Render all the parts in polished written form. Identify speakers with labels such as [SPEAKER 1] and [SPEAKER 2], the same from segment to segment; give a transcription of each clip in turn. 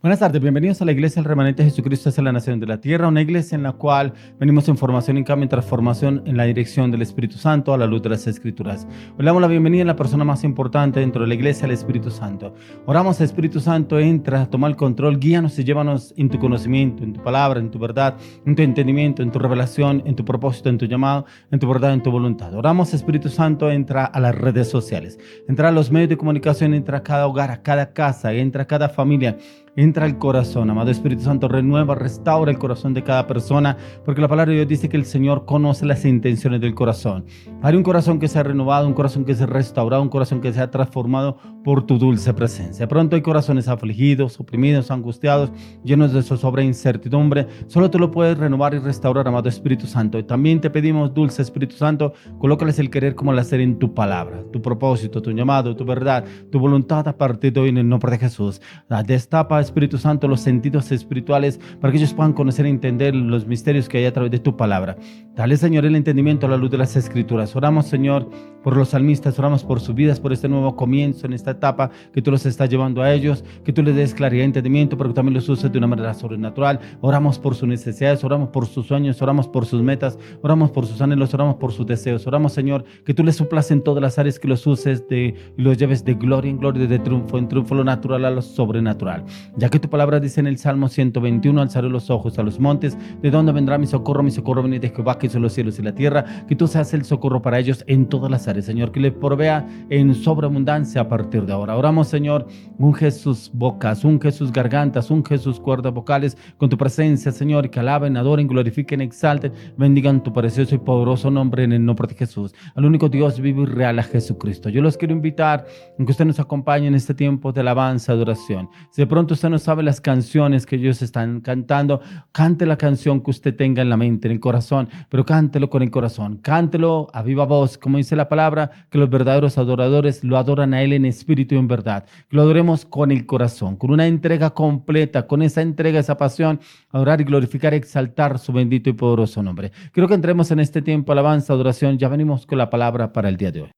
[SPEAKER 1] Buenas tardes, bienvenidos a la Iglesia del Remanente de Jesucristo hacia la Nación de la Tierra, una iglesia en la cual venimos en formación, en cambio, en transformación en la dirección del Espíritu Santo a la luz de las Escrituras. Hoy le damos la bienvenida a la persona más importante dentro de la iglesia, el Espíritu Santo. Oramos, Espíritu Santo, entra, toma el control, guíanos y llévanos en tu conocimiento, en tu palabra, en tu verdad, en tu entendimiento, en tu revelación, en tu propósito, en tu llamado, en tu verdad, en tu voluntad. Oramos, Espíritu Santo, entra a las redes sociales, entra a los medios de comunicación, entra a cada hogar, a cada casa, entra a cada familia. Entra al corazón, amado Espíritu Santo, renueva, restaura el corazón de cada persona, porque la palabra de Dios dice que el Señor conoce las intenciones del corazón. Hay un corazón que sea renovado, un corazón que sea restaurado, un corazón que sea transformado por tu dulce presencia. Pronto hay corazones afligidos, oprimidos, angustiados, llenos de zozobra e incertidumbre. Solo tú lo puedes renovar y restaurar, amado Espíritu Santo. Y también te pedimos, dulce Espíritu Santo, colócales el querer como el hacer en tu palabra, tu propósito, tu llamado, tu verdad, tu voluntad a partir de hoy en el nombre de Jesús. Destapa, Espíritu Santo, los sentidos espirituales para que ellos puedan conocer y entender los misterios que hay a través de tu palabra. Dale, Señor, el entendimiento a la luz de las Escrituras. Oramos, Señor, por los salmistas, oramos por sus vidas, por este nuevo comienzo en esta etapa que tú los estás llevando a ellos, que tú les des claridad y entendimiento, pero que también los uses de una manera sobrenatural. Oramos por sus necesidades, oramos por sus sueños, oramos por sus metas, oramos por sus anhelos, oramos por sus deseos. Oramos, Señor, que tú les suplas en todas las áreas, que los uses y los lleves de gloria en gloria, de triunfo en triunfo, lo natural a lo sobrenatural. Ya que tu palabra dice en el Salmo 121, alzaré los ojos a los montes, ¿de dónde vendrá mi socorro? Mi socorro viene de Jehová, que hizo los cielos y la tierra. Que tú seas el socorro para ellos en todas las áreas, Señor, que les provea en sobreabundancia a partir de ahora. Oramos, Señor, unge sus bocas, unge sus gargantas, unge sus cuerdas vocales con tu presencia, Señor, que alaben, adoren, glorifiquen, exalten, bendigan tu precioso y poderoso nombre en el nombre de Jesús, al único Dios vivo y real, a Jesucristo. Yo los quiero invitar a que usted nos acompañe en este tiempo de alabanza, adoración. Si de pronto usted no sabe las canciones que ellos están cantando, cante la canción que usted tenga en la mente, en el corazón, pero cántelo con el corazón, cántelo a viva voz, como dice la palabra, que los verdaderos adoradores lo adoran a Él en espíritu y en verdad. Que lo adoremos con el corazón, con una entrega completa, con esa entrega, esa pasión, adorar y glorificar, exaltar su bendito y poderoso nombre. Quiero que entremos en este tiempo, alabanza, adoración. Ya venimos con la palabra para el día de hoy.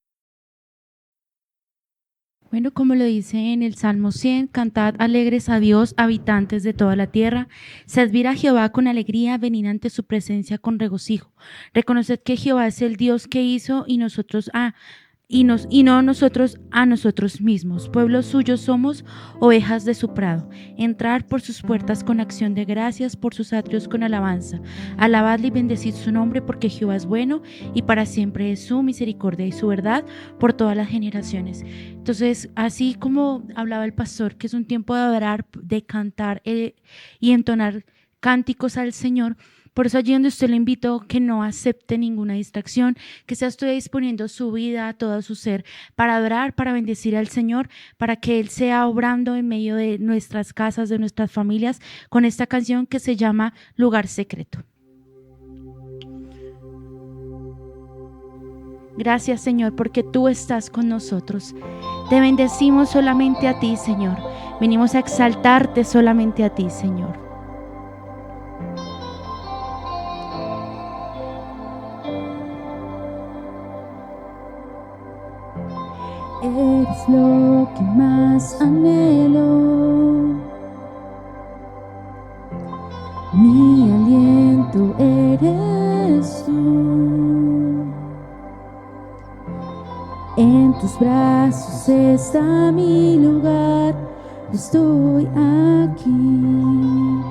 [SPEAKER 2] Bueno, como lo dice en el Salmo 100, cantad alegres a Dios, habitantes de toda la tierra. Servid a Jehová con alegría, venid ante su presencia con regocijo. Reconoced que Jehová es el Dios que hizo y no nosotros a nosotros mismos. Pueblo suyo somos, ovejas de su prado. Entrar por sus puertas con acción de gracias, por sus atrios con alabanza. Alabadle y bendecid su nombre, porque Jehová es bueno y para siempre es su misericordia y su verdad por todas las generaciones. Entonces, así como hablaba el pastor, que es un tiempo de adorar, de cantar y entonar cánticos al Señor. Por eso allí donde usted le invito, que no acepte ninguna distracción, que sea usted disponiendo su vida, todo su ser, para adorar, para bendecir al Señor, para que Él sea obrando en medio de nuestras casas, de nuestras familias, con esta canción que se llama Lugar Secreto. Gracias, Señor, porque tú estás con nosotros. Te bendecimos solamente a ti, Señor. Venimos a exaltarte solamente a ti, Señor.
[SPEAKER 3] Eres lo que más anhelo, mi aliento eres tú. En tus brazos está mi lugar, estoy aquí,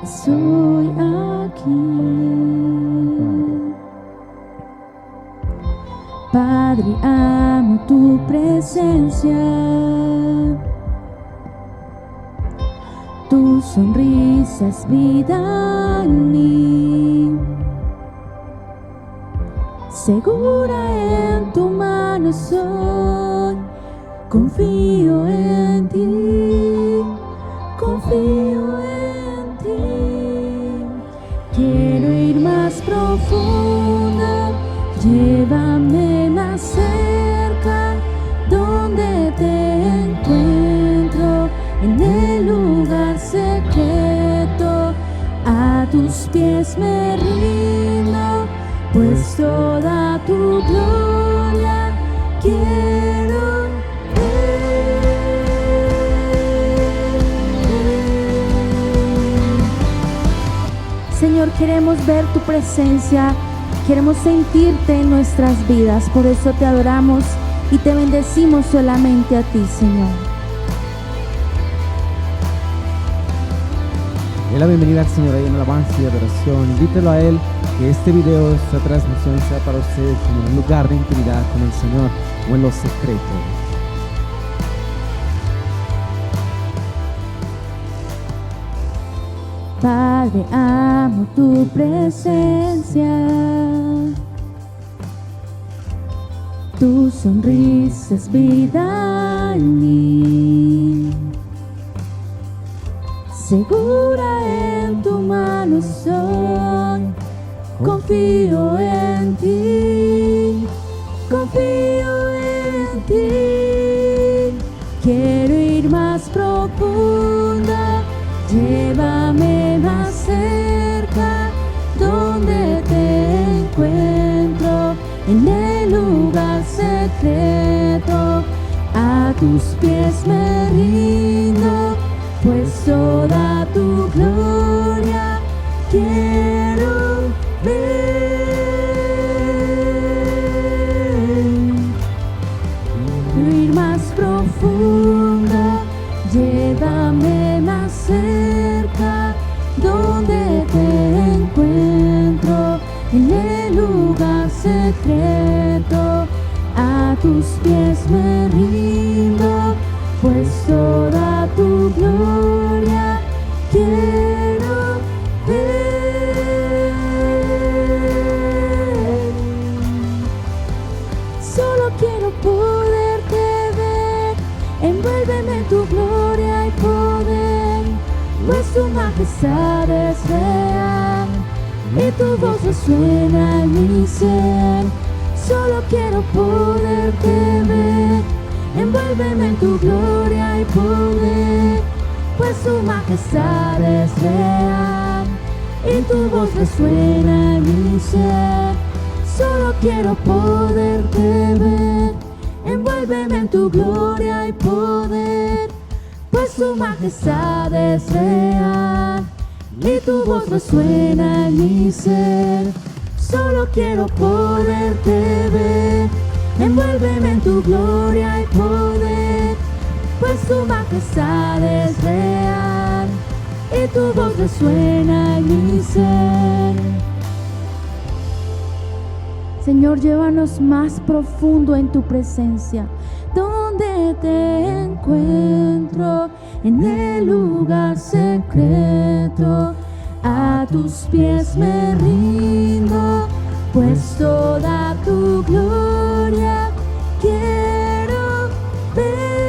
[SPEAKER 3] estoy aquí. Padre, amo tu presencia, tu sonrisa es vida en mí. Segura en tu mano soy, confío en ti, confío en ti. Quiero ir más profundo, llévame más cerca, donde te encuentro, en el lugar secreto. A tus pies me rindo, pues toda tu gloria quiero ver. queremos ver tu presencia, queremos sentirte en nuestras vidas. Por eso te adoramos y te bendecimos solamente a ti, Señor.
[SPEAKER 4] Dé la bienvenida al Señor ahí en alabanza y adoración. Invítelo a Él, que este video, esta transmisión sea para ustedes como un lugar de intimidad con el Señor o en lo secreto.
[SPEAKER 3] Padre, amo tu presencia. Tu sonrisa es vida en mí. Segura en tu mano soy. Confío en ti. Confío en ti. Quiero ir más profunda. Llévame más cerca, donde te encuentro, en el lugar secreto. A tus pies me rindo, pues toda tu gloria quiero ver. Ir más profundo, llévame más cerca, donde te encuentro, en el lugar secreto. A tus pies me rindo, pues toda tu gloria quiero ver. Solo quiero poderte ver, envuélveme en tu gloria y poder, pues tu majestad es real y tu voz resuena en mi ser. Solo quiero poderte ver, envuélveme en tu gloria y poder, pues tu majestad es real y tu voz resuena en mi ser. Solo quiero poderte ver, envuélveme en tu gloria y poder, pues tu majestad es real y tu voz resuena en mi ser. Solo quiero poderte ver, envuélveme en tu gloria y poder, pues tu majestad es real y tu voz resuena en mi ser. Señor, llévanos más profundo en tu presencia, donde te encuentro, en el lugar secreto. A tus pies me rindo, pues toda tu gloria quiero ver.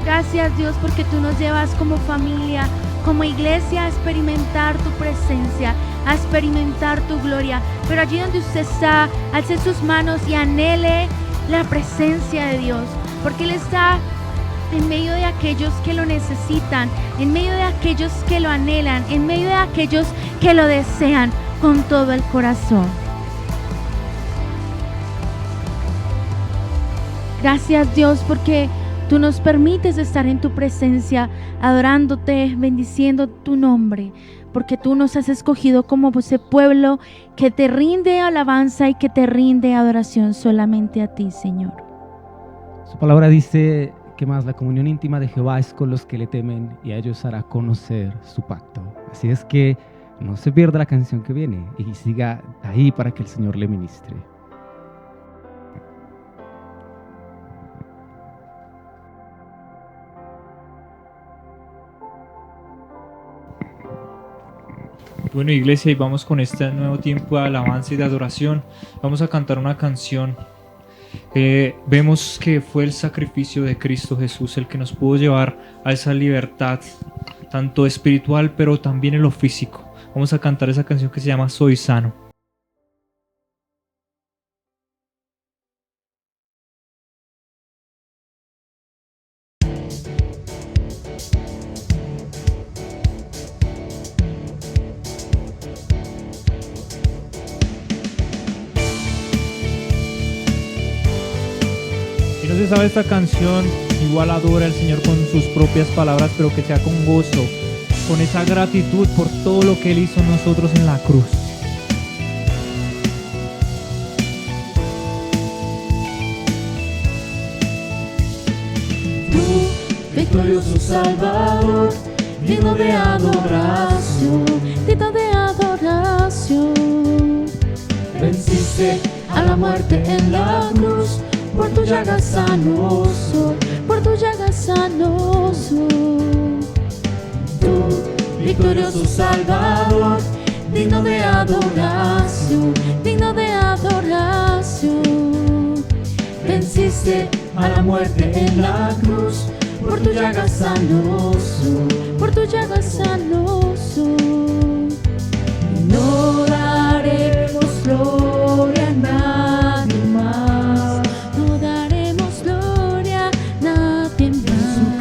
[SPEAKER 2] Gracias, Dios, porque tú nos llevas como familia, como iglesia, a experimentar tu presencia, a experimentar tu gloria. Pero allí donde usted está, alce sus manos y anhele la presencia de Dios, porque Él está en medio de aquellos que lo necesitan, en medio de aquellos que lo anhelan, en medio de aquellos que lo desean con todo el corazón. Gracias, Dios, porque tú nos permites estar en tu presencia, adorándote, bendiciendo tu nombre, porque tú nos has escogido como ese pueblo que te rinde alabanza y que te rinde adoración solamente a ti, Señor.
[SPEAKER 4] Su palabra dice que más la comunión íntima de Jehová es con los que le temen, y a ellos hará conocer su pacto. Así es que no se pierda la canción que viene y siga ahí para que el Señor le ministre.
[SPEAKER 5] Bueno, iglesia, y vamos con este nuevo tiempo de alabanza y de adoración. Vamos a cantar una canción. Vemos que fue el sacrificio de Cristo Jesús el que nos pudo llevar a esa libertad, tanto espiritual, pero también en lo físico. Vamos a cantar esa canción que se llama Soy Sano. Si no se sabe esta canción, igual adore al Señor con sus propias palabras, pero que sea con gozo, con esa gratitud por todo lo que Él hizo en nosotros en la cruz.
[SPEAKER 3] Victorioso Salvador, digno de adoración, digno de adoración. Venciste a la muerte en la cruz, por tu llaga sano soy, por tu llaga sano soy. Tú, victorioso Salvador, digno de adoración, digno de adoración. Venciste a la muerte en la cruz, por tu llaga sano soy, por tu llaga sano soy. No daremos gloria a nadie más, no daremos gloria a nadie más.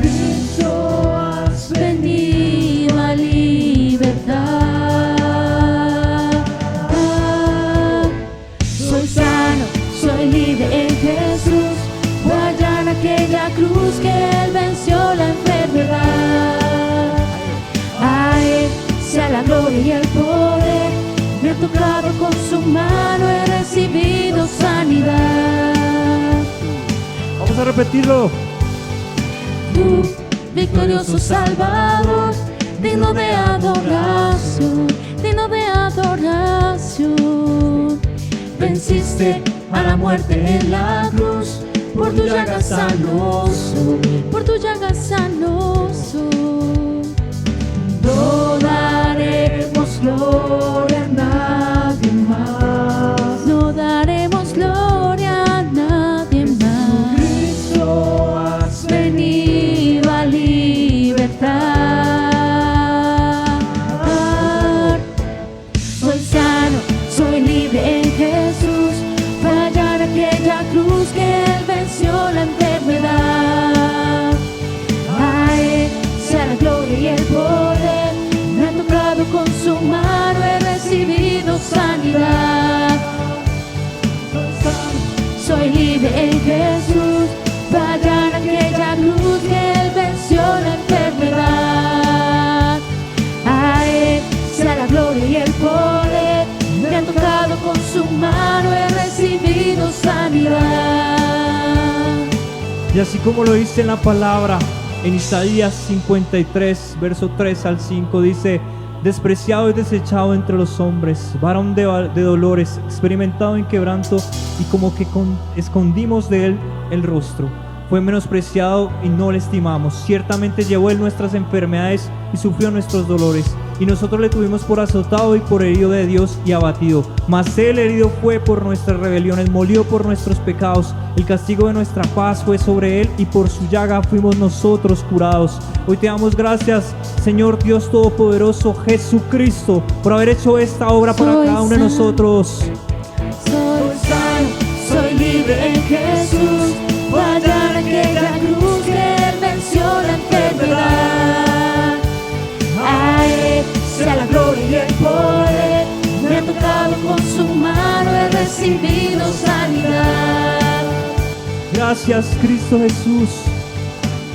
[SPEAKER 3] Jesucristo, has venido a libertad. Soy sano, soy libre en Jesús, voy a hallar aquella cruz que Él venció la enfermedad. A Él sea la gloria y el poder, me ha tocado con su mano, he recibido sanidad.
[SPEAKER 5] Vamos a repetirlo.
[SPEAKER 3] Tú, victorioso Salvador, digno de adoración, digno de adoración. Venciste a la muerte en la cruz, por tu llaga sano soy, por tu llaga sano soy. No daremos gloria a nadie más, no daremos gloria a nadie más. Jesucristo, has venido a libertar. Soy sano, soy libre en Jesús, para hallar aquella cruz que Él venció la enfermedad. A Él sea la gloria y el poder, me ha tocado con su mano, he recibido sanidad. Soy libre en Jesús, para hallar aquella cruz que Él venció la enfermedad. A Él sea la gloria y el poder, me ha tocado con su mano, he recibido sanidad.
[SPEAKER 5] Y así como lo dice en la palabra, en Isaías 53, verso 3 al 5, dice: despreciado y desechado entre los hombres, varón de dolores, experimentado en quebranto, y como que escondimos de él el rostro. Fue menospreciado y no le estimamos. Ciertamente llevó él nuestras enfermedades y sufrió nuestros dolores. Y nosotros le tuvimos por azotado y por herido de Dios y abatido. Mas él herido fue por nuestras rebeliones, molido por nuestros pecados. El castigo de nuestra paz fue sobre él, y por su llaga fuimos nosotros curados. Hoy te damos gracias, Señor Dios Todopoderoso, Jesucristo, por haber hecho esta obra para
[SPEAKER 3] Soy
[SPEAKER 5] cada uno de
[SPEAKER 3] sano.
[SPEAKER 5] nosotros.
[SPEAKER 3] Soy sano, soy libre en Jesús, voy a hallar aquella cruz que Él venció la enfermedad. A Él sea la gloria y el poder, me ha tocado con su mano, he recibido sanidad.
[SPEAKER 5] Gracias, Cristo Jesús,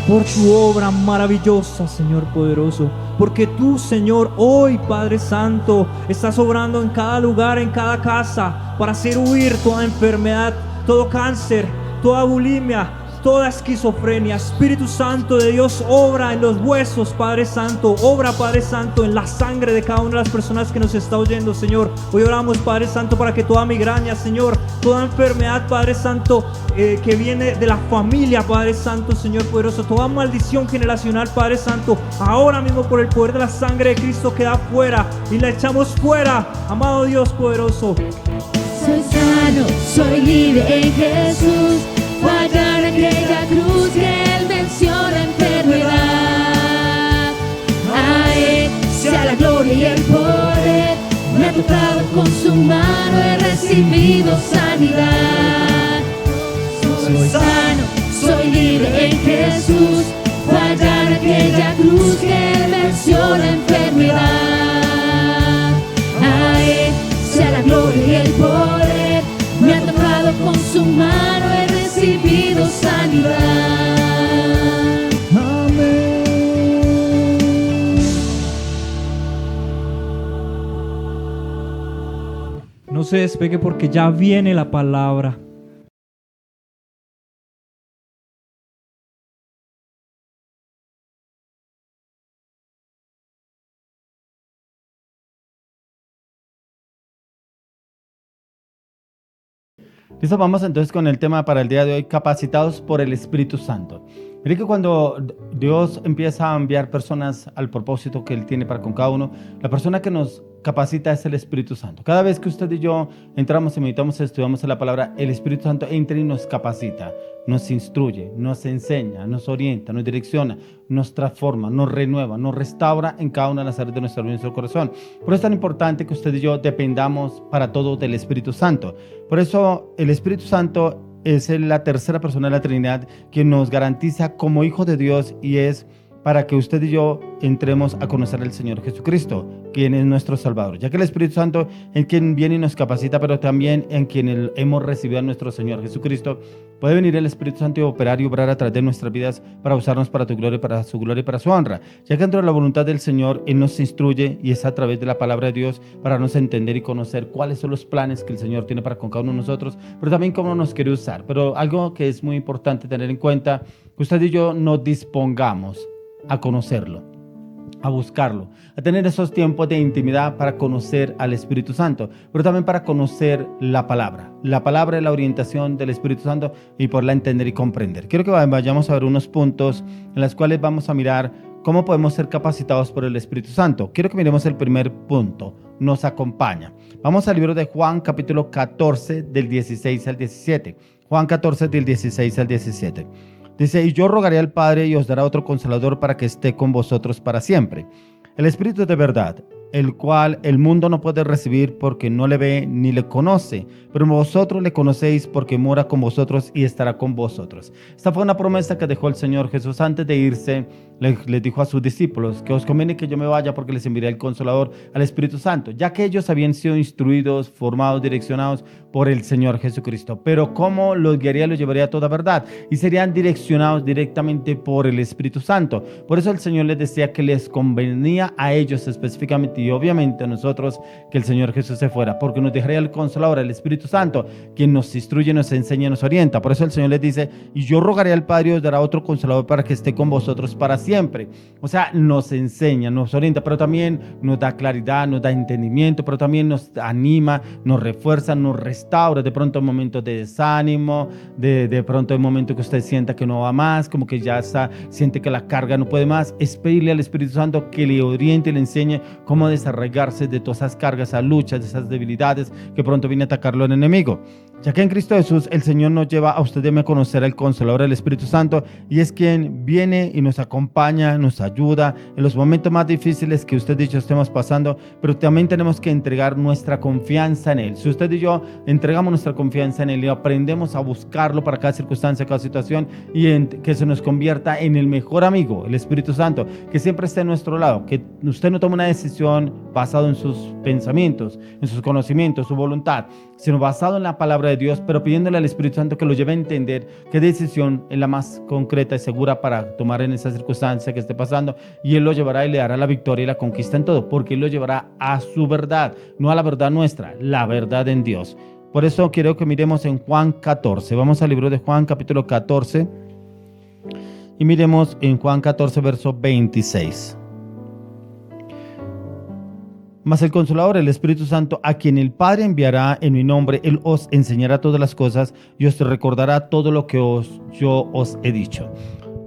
[SPEAKER 5] por tu obra maravillosa, Señor poderoso. Porque tú, Señor, hoy, Padre Santo, estás obrando en cada lugar, en cada casa, para hacer huir toda enfermedad, todo cáncer, toda bulimia, toda esquizofrenia. Espíritu Santo de Dios, obra en los huesos, Padre Santo. Obra, Padre Santo, en la sangre de cada una de las personas que nos está oyendo, Señor. Hoy oramos, Padre Santo, para que toda migraña, Señor, toda enfermedad, Padre Santo, que viene de la familia, Padre Santo, Señor poderoso, toda maldición generacional, Padre Santo, ahora mismo por el poder de la sangre de Cristo queda fuera y la echamos fuera, amado Dios poderoso.
[SPEAKER 3] Soy sano, soy libre en Jesús, voy a hallar aquella cruz que Él venció la enfermedad. A Él sea la gloria y el poder, me ha tocado con su mano, he recibido sanidad. Soy sano, soy libre en Jesús, voy a hallar aquella cruz que Él venció la enfermedad. A Él sea la gloria y el poder, me ha tocado con su mano, he recibido sanidad.
[SPEAKER 5] No se despegue porque ya viene la palabra.
[SPEAKER 1] Listo, vamos entonces con el tema para el día de hoy, capacitados por el Espíritu Santo. Mire que cuando Dios empieza a enviar personas al propósito que Él tiene para con cada uno, la persona que nos capacita es el Espíritu Santo. Cada vez que usted y yo entramos y meditamos, estudiamos en la palabra, el Espíritu Santo entra y nos capacita, nos instruye, nos enseña, nos orienta, nos direcciona, nos transforma, nos renueva, nos restaura en cada una de las áreas de nuestra vida y nuestro corazón. Por eso es tan importante que usted y yo dependamos para todo del Espíritu Santo. Por eso el Espíritu Santo es la tercera persona de la Trinidad que nos garantiza como hijo de Dios, y es para que usted y yo entremos a conocer al Señor Jesucristo, quien es nuestro Salvador, ya que el Espíritu Santo es quien viene y nos capacita, pero también en quien hemos recibido a nuestro Señor Jesucristo. Puede venir el Espíritu Santo y operar y obrar a través de nuestras vidas para usarnos para tu gloria, para su gloria y para su honra, ya que dentro de la voluntad del Señor Él nos instruye, y es a través de la palabra de Dios para nos entender y conocer cuáles son los planes que el Señor tiene para con cada uno de nosotros, pero también cómo nos quiere usar. Pero algo que es muy importante tener en cuenta, que usted y yo nos dispongamos a conocerlo, a buscarlo, a tener esos tiempos de intimidad para conocer al Espíritu Santo, pero también para conocer la palabra. La palabra es la orientación del Espíritu Santo y poderla entender y comprender. Quiero que vayamos a ver unos puntos en los cuales vamos a mirar cómo podemos ser capacitados por el Espíritu Santo. Quiero que miremos el primer punto, nos acompaña. Vamos al libro de Juan, capítulo 14, del 16 al 17. Juan 14, del 16 al 17. Dice, y yo rogaré al Padre y os dará otro Consolador para que esté con vosotros para siempre. El Espíritu de verdad, el cual el mundo no puede recibir porque no le ve ni le conoce, pero vosotros le conocéis porque mora con vosotros y estará con vosotros. Esta fue una promesa que dejó el Señor Jesús antes de irse. Les dijo a sus discípulos que os conviene que yo me vaya porque les enviaré el Consolador, al Espíritu Santo, ya que ellos habían sido instruidos, formados, direccionados por el Señor Jesucristo. Pero ¿cómo los guiaría? Los llevaría a toda verdad y serían direccionados directamente por el Espíritu Santo. Por eso el Señor les decía que les convenía a ellos específicamente y obviamente a nosotros que el Señor Jesús se fuera, porque nos dejaría el Consolador, el Espíritu Santo, quien nos instruye, nos enseña, nos orienta. Por eso el Señor les dice, y yo rogaré al Padre y os dará otro Consolador para que esté con vosotros para siempre. O sea, nos enseña, nos orienta, pero también nos da claridad, nos da entendimiento, pero también nos anima, nos refuerza, nos restaura. De pronto en momentos de desánimo, de pronto en momentos que usted sienta que no va más, como que ya está, siente que la carga no puede más, es pedirle al Espíritu Santo que le oriente y le enseñe cómo desarraigarse de todas esas cargas, esas luchas, de esas debilidades que pronto viene a atacarlo el enemigo. Ya que en Cristo Jesús el Señor nos lleva a usted y a mí a conocer al Consolador, el Espíritu Santo, y es quien viene y nos acompaña, nos ayuda en los momentos más difíciles que usted y yo estemos pasando, pero también tenemos que entregar nuestra confianza en Él. Si usted y yo entregamos nuestra confianza en Él y aprendemos a buscarlo para cada circunstancia, cada situación, y que se nos convierta en el mejor amigo, el Espíritu Santo, que siempre esté a nuestro lado, que usted no tome una decisión basada en sus pensamientos, en sus conocimientos, su voluntad, sino basado en la palabra de Dios, pero pidiéndole al Espíritu Santo que lo lleve a entender qué decisión es la más concreta y segura para tomar en esa circunstancia que esté pasando, y Él lo llevará y le dará la victoria y la conquista en todo, porque Él lo llevará a su verdad, no a la verdad nuestra, la verdad en Dios. Por eso quiero que miremos en Juan 14. Vamos al libro de Juan, capítulo 14, y miremos en Juan 14, verso 26. Mas el Consolador, el Espíritu Santo, a quien el Padre enviará en mi nombre, Él os enseñará todas las cosas y os recordará todo lo que yo os he dicho.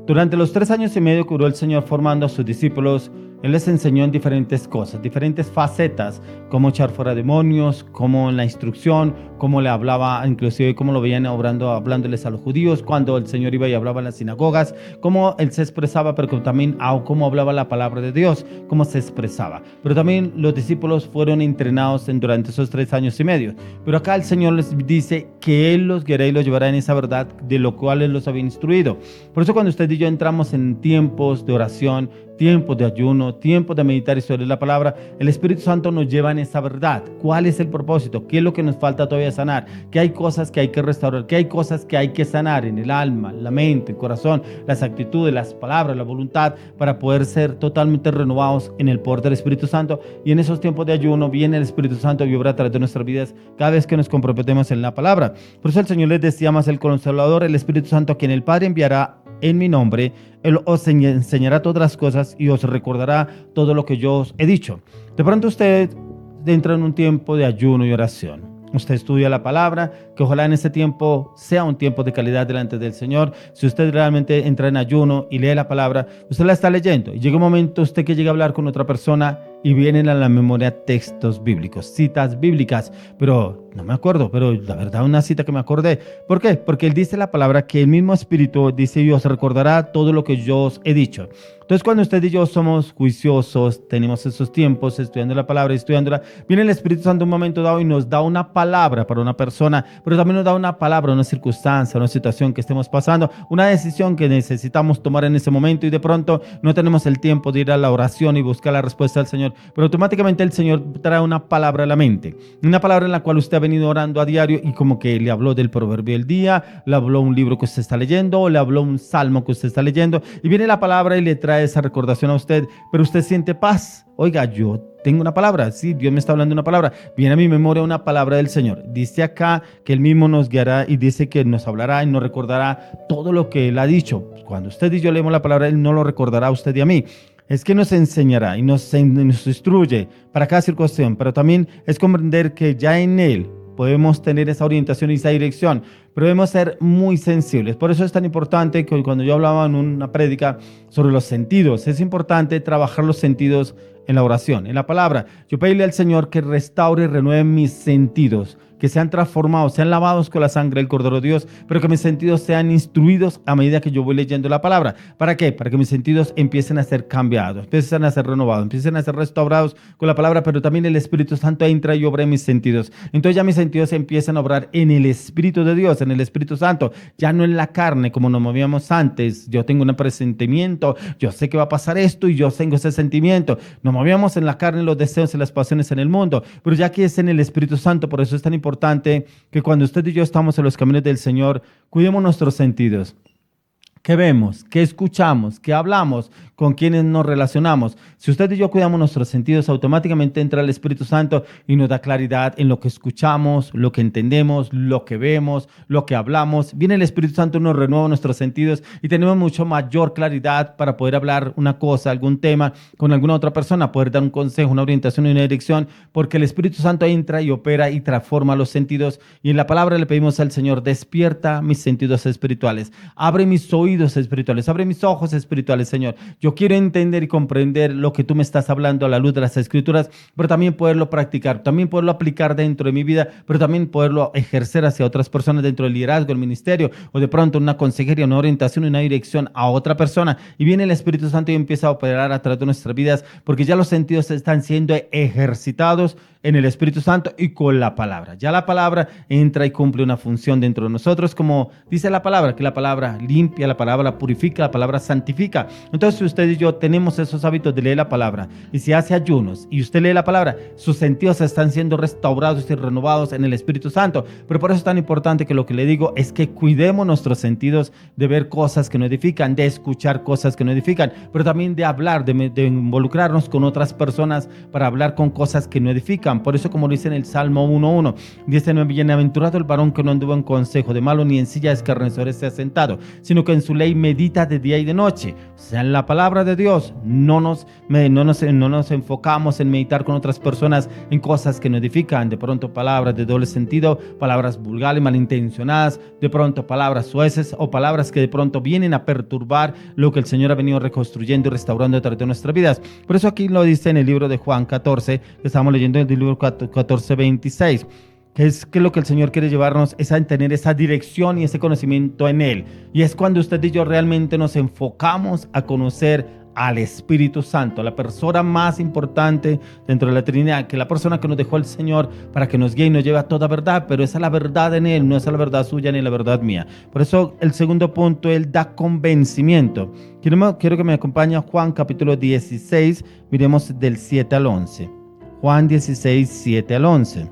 [SPEAKER 1] Durante los 3 años y medio que duró el Señor formando a sus discípulos, Él les enseñó en diferentes cosas, diferentes facetas, cómo echar fuera demonios, cómo en la instrucción, cómo le hablaba, inclusive cómo lo veían hablándoles a los judíos, cuando el Señor iba y hablaba en las sinagogas, cómo Él se expresaba, pero también cómo hablaba la palabra de Dios, cómo se expresaba. Pero también los discípulos fueron entrenados durante esos 3 años y medio. Pero acá el Señor les dice que Él los guiará y los llevará en esa verdad de lo cual Él los había instruido. Por eso cuando usted y yo entramos en tiempos de oración, tiempos de ayuno, tiempos de meditar sobre la palabra, el Espíritu Santo nos lleva en esa verdad. ¿Cuál es el propósito? ¿Qué es lo que nos falta todavía sanar? ¿Qué hay cosas que hay que restaurar? ¿Qué hay cosas que hay que sanar en el alma, la mente, el corazón, las actitudes, las palabras, la voluntad, para poder ser totalmente renovados en el poder del Espíritu Santo? Y en esos tiempos de ayuno viene el Espíritu Santo y obra a través de nuestras vidas cada vez que nos comprometemos en la palabra. Por eso el Señor les decía más: el Consolador, el Espíritu Santo, a quien el Padre enviará en mi nombre, Él os enseñará todas las cosas y os recordará todo lo que yo os he dicho. De pronto usted entra en un tiempo de ayuno y oración. Usted estudia la palabra, que ojalá en ese tiempo sea un tiempo de calidad delante del Señor. Si usted realmente entra en ayuno y lee la palabra, usted la está leyendo y llega un momento usted que llega a hablar con otra persona y vienen a la memoria textos bíblicos, citas bíblicas, pero no me acuerdo, pero la verdad una cita que me acordé. ¿Por qué? Porque Él dice la palabra que el mismo Espíritu dice: y os recordará todo lo que yo os he dicho. Entonces, cuando usted y yo somos juiciosos, tenemos esos tiempos estudiando la palabra, estudiándola, viene el Espíritu Santo en un momento dado y nos da una palabra para una persona, pero también nos da una palabra, una circunstancia, una situación que estemos pasando, una decisión que necesitamos tomar en ese momento, y de pronto no tenemos el tiempo de ir a la oración y buscar la respuesta del Señor, pero automáticamente el Señor trae una palabra a la mente, una palabra en la cual usted ha venido orando a diario, y como que le habló del proverbio del día, le habló un libro que usted está leyendo, o le habló un salmo que usted está leyendo, y viene la palabra y le trae esa recordación a usted, pero usted siente paz. Oiga, yo tengo una palabra, sí, Dios me está hablando una palabra, viene a mi memoria una palabra del Señor. Dice acá que Él mismo nos guiará y dice que nos hablará y nos recordará todo lo que Él ha dicho. Cuando usted y yo leemos la palabra, Él no lo recordará a usted y a mí. Es que nos enseñará y nos instruye para cada circunstancia, pero también es comprender que ya en Él podemos tener esa orientación y esa dirección, pero debemos ser muy sensibles. Por eso es tan importante que cuando yo hablaba en una prédica sobre los sentidos, es importante trabajar los sentidos en la oración, en la palabra. Yo pedirle al Señor que restaure y renueve mis sentidos, que sean transformados, sean lavados con la sangre del Cordero de Dios, pero que mis sentidos sean instruidos a medida que yo voy leyendo la palabra. ¿Para qué? Para que mis sentidos empiecen a ser cambiados, empiecen a ser renovados, empiecen a ser restaurados con la palabra, pero también el Espíritu Santo entra y obra en mis sentidos. Entonces ya mis sentidos empiezan a obrar en el Espíritu de Dios, en el Espíritu Santo, ya no en la carne como nos movíamos antes. Yo tengo un presentimiento, yo sé que va a pasar esto y yo tengo ese sentimiento. Nos movíamos en la carne, los deseos y las pasiones en el mundo, pero ya que es en el Espíritu Santo. Por eso es tan importante que cuando usted y yo estamos en los caminos del Señor, cuidemos nuestros sentidos. ¿Qué vemos? ¿Qué escuchamos? ¿Qué hablamos? ¿Con quiénes nos relacionamos? Si usted y yo cuidamos nuestros sentidos, automáticamente entra el Espíritu Santo y nos da claridad en lo que escuchamos, lo que entendemos, lo que vemos, lo que hablamos. Viene el Espíritu Santo y nos renueva nuestros sentidos y tenemos mucho mayor claridad para poder hablar una cosa, algún tema con alguna otra persona, poder dar un consejo, una orientación y una dirección, porque el Espíritu Santo entra y opera y transforma los sentidos. Y en la palabra le pedimos al Señor: despierta mis sentidos espirituales, abre mis oídos espirituales, abre mis ojos espirituales, Señor. Yo quiero entender y comprender lo que tú me estás hablando a la luz de las Escrituras, pero también poderlo practicar, también poderlo aplicar dentro de mi vida, pero también poderlo ejercer hacia otras personas dentro del liderazgo, el ministerio, o de pronto una consejería, una orientación y una dirección a otra persona. Y viene el Espíritu Santo y empieza a operar a través de nuestras vidas, porque ya los sentidos están siendo ejercitados en el Espíritu Santo y con la palabra. Ya la palabra entra y cumple una función dentro de nosotros, como dice la palabra, que la palabra limpia, la palabra purifica, la palabra santifica. Entonces, si usted y yo tenemos esos hábitos de leer la palabra, y si hace ayunos y usted lee la palabra, sus sentidos están siendo restaurados y renovados en el Espíritu Santo. Pero por eso es tan importante que lo que le digo es que cuidemos nuestros sentidos de ver cosas que nos edifican, de escuchar cosas que nos edifican, pero también de hablar, de involucrarnos con otras personas para hablar con cosas que nos edifican. Por eso, como dice en el Salmo 1:1, dice: bienaventurado el varón que no anduvo en consejo de malo, ni en silla de escarnecedores se ha sentado, sino que en su ley medita de día y de noche. O sea, en la palabra de Dios no nos enfocamos en meditar con otras personas en cosas que nos edifican. De pronto palabras de doble sentido, palabras vulgares, malintencionadas, de pronto palabras sueces o palabras que de pronto vienen a perturbar lo que el Señor ha venido reconstruyendo y restaurando a través de nuestras vidas. Por eso aquí lo dice en el libro de Juan 14, que estamos leyendo en el libro 14:26, que es que lo que el Señor quiere llevarnos es a tener esa dirección y ese conocimiento en Él. Y es cuando usted y yo realmente nos enfocamos a conocer al Espíritu Santo, la persona más importante dentro de la Trinidad, que la persona que nos dejó el Señor para que nos guíe y nos lleve a toda verdad, pero esa es la verdad en Él, no es la verdad suya ni la verdad mía. Por eso el segundo punto, Él da convencimiento. Quiero que me acompañe a Juan capítulo 16, miremos del 7 al 11. Juan 16, 7 al 11.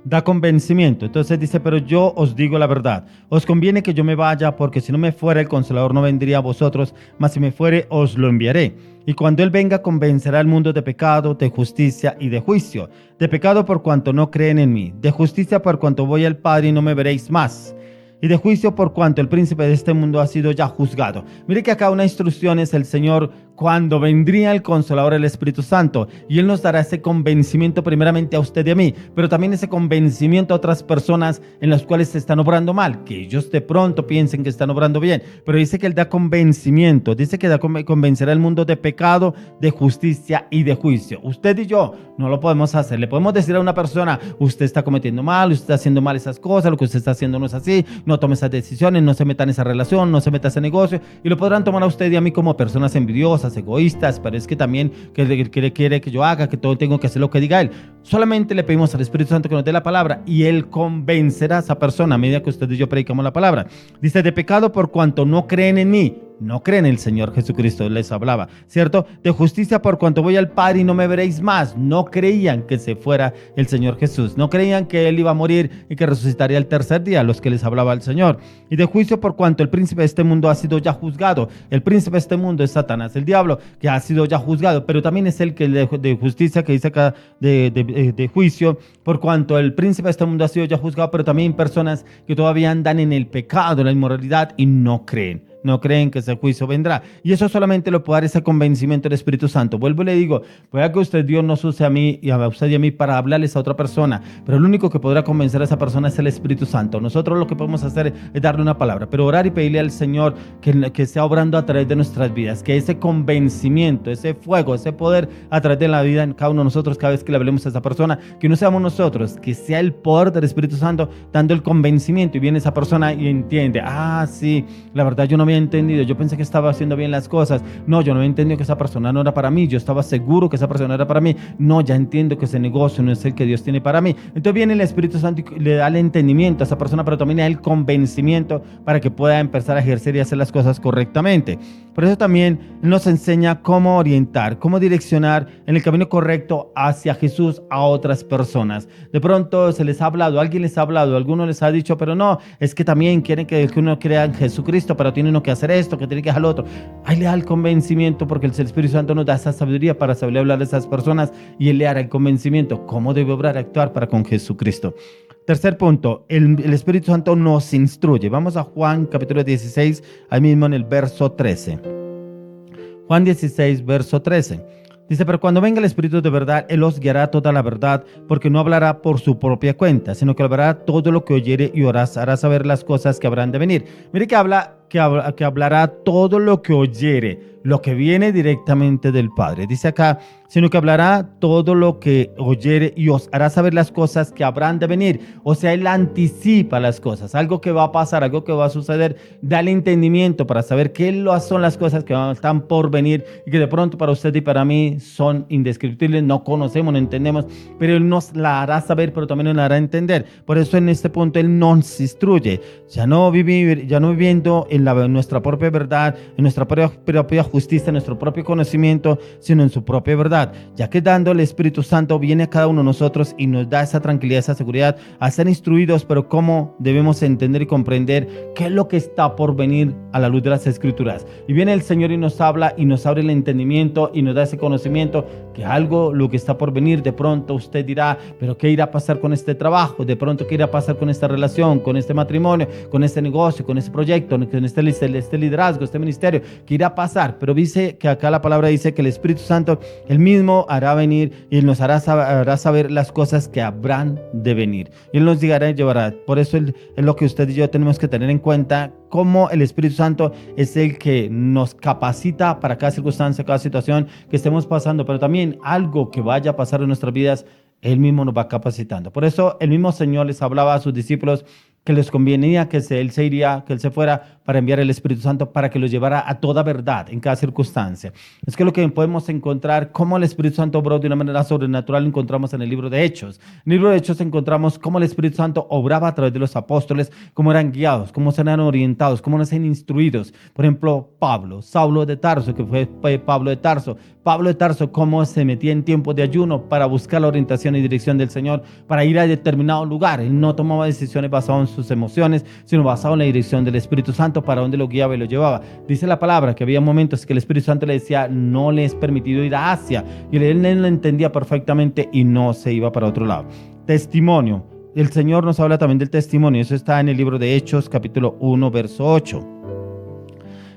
[SPEAKER 1] Da convencimiento. Entonces dice, pero yo os digo la verdad. Os conviene que yo me vaya, porque si no me fuera, el Consolador no vendría a vosotros, mas si me fuere, os lo enviaré. Y cuando Él venga, convencerá al mundo de pecado, de justicia y de juicio. De pecado por cuanto no creen en mí. De justicia por cuanto voy al Padre y no me veréis más. Y de juicio por cuanto el príncipe de este mundo ha sido ya juzgado. Mire que acá una instrucción es el Señor cuando vendría el Consolador, el Espíritu Santo, y Él nos dará ese convencimiento primeramente a usted y a mí, pero también ese convencimiento a otras personas en las cuales se están obrando mal, que ellos de pronto piensen que están obrando bien, pero dice que Él da convencimiento, dice que convencerá al mundo de pecado, de justicia y de juicio. Usted y yo no lo podemos hacer. Le podemos decir a una persona, usted está cometiendo mal, usted está haciendo mal esas cosas, lo que usted está haciendo no es así, no tome esas decisiones, no se meta en esa relación, no se meta en ese negocio, y lo podrán tomar a usted y a mí como personas envidiosas, egoístas, pero es que también quiere que yo haga, que todo tengo que hacer lo que diga Él. Solamente le pedimos al Espíritu Santo que nos dé la palabra y Él convencerá a esa persona a medida que usted y yo predicamos la palabra. Dice, de pecado por cuanto no creen en mí. No creen en el Señor Jesucristo, les hablaba, ¿cierto? De justicia por cuanto voy al Padre y no me veréis más. No creían que se fuera el Señor Jesús. No creían que Él iba a morir y que resucitaría el tercer día, los que les hablaba el Señor. Y de juicio por cuanto el príncipe de este mundo ha sido ya juzgado. El príncipe de este mundo es Satanás, el diablo, que ha sido ya juzgado, pero también es el que de justicia, que dice acá de juicio, por cuanto el príncipe de este mundo ha sido ya juzgado, pero también personas que todavía andan en el pecado, en la inmoralidad y no creen. No creen que ese juicio vendrá. Y eso solamente lo puede dar ese convencimiento del Espíritu Santo. Vuelvo y le digo, puede que usted, Dios, nos use a mí y a usted y a mí para hablarles a otra persona, pero el único que podrá convencer a esa persona es el Espíritu Santo. Nosotros lo que podemos hacer es darle una palabra, pero orar y pedirle al Señor que sea obrando a través de nuestras vidas, que ese convencimiento, ese fuego, ese poder a través de la vida en cada uno de nosotros, cada vez que le hablemos a esa persona, que no seamos nosotros, que sea el poder del Espíritu Santo dando el convencimiento, y viene esa persona y entiende, sí, la verdad yo no había entendido, yo pensé que estaba haciendo bien las cosas, no, yo no había entendido que esa persona no era para mí, yo estaba seguro que esa persona era para mí, no, ya entiendo que ese negocio no es el que Dios tiene para mí. Entonces viene el Espíritu Santo y le da el entendimiento a esa persona, pero también le da el convencimiento para que pueda empezar a ejercer y hacer las cosas correctamente. Por eso también nos enseña cómo orientar, cómo direccionar en el camino correcto hacia Jesús a otras personas. De pronto se les ha hablado, alguien les ha hablado, alguno les ha dicho, pero no, es que también quieren que uno crea en Jesucristo, pero tiene uno que hacer esto, que tiene que hacer lo otro. Ahí le da el convencimiento, porque el Espíritu Santo nos da esa sabiduría para saber hablar a esas personas, y Él le hará el convencimiento cómo debe obrar y actuar para con Jesucristo. Tercer punto, el Espíritu Santo nos instruye. Vamos a Juan capítulo 16, ahí mismo en el verso 13. Juan 16, verso 13. Dice, pero cuando venga el Espíritu de verdad, Él os guiará toda la verdad, porque no hablará por su propia cuenta, sino que hablará todo lo que oyere y hará saber las cosas que habrán de venir. Mire que hablará todo lo que oyere, lo que viene directamente del Padre. Dice acá, sino que hablará todo lo que oyere y os hará saber las cosas que habrán de venir. O sea, Él anticipa las cosas, algo que va a pasar, algo que va a suceder. Da el entendimiento para saber qué son las cosas que están por venir y que de pronto para usted y para mí son indescriptibles, no conocemos, no entendemos, pero Él nos la hará saber, pero también nos la hará entender. Por eso en este punto Él nos instruye, ya no viviendo en nuestra propia verdad, en nuestra propia justicia, en nuestro propio conocimiento, sino en su propia verdad. Ya que dando el Espíritu Santo viene a cada uno de nosotros y nos da esa tranquilidad, esa seguridad a ser instruidos, pero cómo debemos entender y comprender qué es lo que está por venir a la luz de las Escrituras. Y viene el Señor y nos habla y nos abre el entendimiento y nos da ese conocimiento que algo, lo que está por venir, de pronto usted dirá, pero ¿qué irá a pasar con este trabajo? De pronto, ¿qué irá a pasar con esta relación, con este matrimonio, con este negocio, con este proyecto, con este liderazgo, este ministerio? ¿Qué irá a pasar? Pero dice que acá la palabra dice que el Espíritu Santo, Él mismo hará venir y nos hará saber las cosas que habrán de venir. Y Él nos guiará y llevará. Por eso es lo que usted y yo tenemos que tener en cuenta, cómo el Espíritu Santo es el que nos capacita para cada circunstancia, cada situación que estemos pasando, pero también algo que vaya a pasar en nuestras vidas, Él mismo nos va capacitando. Por eso el mismo Señor les hablaba a sus discípulos que les convenía que Él se iría, que Él se fuera, para enviar el Espíritu Santo para que los llevara a toda verdad en cada circunstancia. Es que lo que podemos encontrar, cómo el Espíritu Santo obró de una manera sobrenatural, lo encontramos en el libro de Hechos. En el libro de Hechos encontramos cómo el Espíritu Santo obraba a través de los apóstoles, cómo eran guiados, cómo eran orientados, cómo eran instruidos. Por ejemplo, Pablo, Saulo de Tarso, que fue Pablo de Tarso. Pablo de Tarso, cómo se metía en tiempos de ayuno para buscar la orientación y dirección del Señor, para ir a determinado lugar. Él no tomaba decisiones basadas en sus emociones, sino basado en la dirección del Espíritu Santo, para donde lo guiaba y lo llevaba. Dice la palabra que había momentos que el Espíritu Santo le decía, no le es permitido ir a Asia, y él lo entendía perfectamente y no se iba para otro lado. Testimonio. El Señor nos habla también del testimonio. Eso está en el libro de Hechos, capítulo 1, verso 8.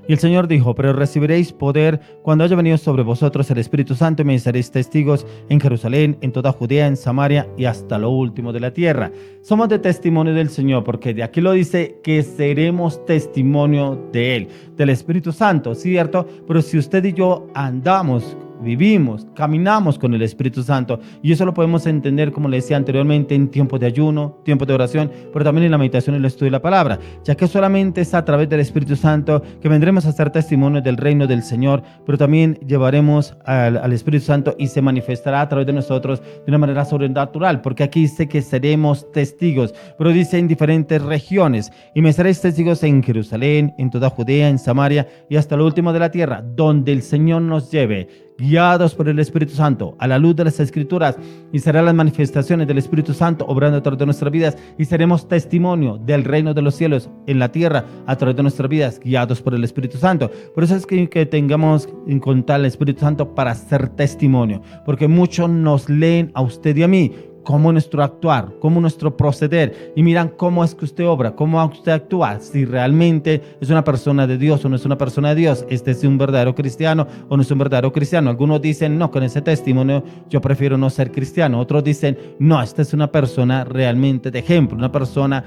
[SPEAKER 1] Y el Señor dijo, pero recibiréis poder cuando haya venido sobre vosotros el Espíritu Santo y me seréis testigos en Jerusalén, en toda Judea, en Samaria y hasta lo último de la tierra. Somos de testimonio del Señor, porque de aquí lo dice que seremos testimonio de Él, del Espíritu Santo, ¿cierto? Pero si usted y yo andamos, vivimos, caminamos con el Espíritu Santo, y eso lo podemos entender, como le decía anteriormente, en tiempos de ayuno, tiempos de oración, pero también en la meditación y el estudio de la palabra, ya que solamente es a través del Espíritu Santo que vendremos a ser testimonios del reino del Señor, pero también llevaremos al Espíritu Santo y se manifestará a través de nosotros de una manera sobrenatural, porque aquí dice que seremos testigos, pero dice en diferentes regiones, y me seréis testigos en Jerusalén, en toda Judea, en Samaria y hasta lo último de la tierra, donde el Señor nos lleve, guiados por el Espíritu Santo, a la luz de las Escrituras, y serán las manifestaciones del Espíritu Santo obrando a través de nuestras vidas, y seremos testimonio del reino de los cielos en la tierra a través de nuestras vidas, guiados por el Espíritu Santo. Por eso es que tengamos en cuenta el Espíritu Santo para ser testimonio, porque muchos nos leen a usted y a mí cómo nuestro actuar, cómo nuestro proceder, y miran cómo es que usted obra, cómo usted actúa, si realmente es una persona de Dios o no es una persona de Dios, este es un verdadero cristiano o no es un verdadero cristiano. Algunos dicen, no, con ese testimonio yo prefiero no ser cristiano. Otros dicen, no, esta es una persona realmente de ejemplo, una persona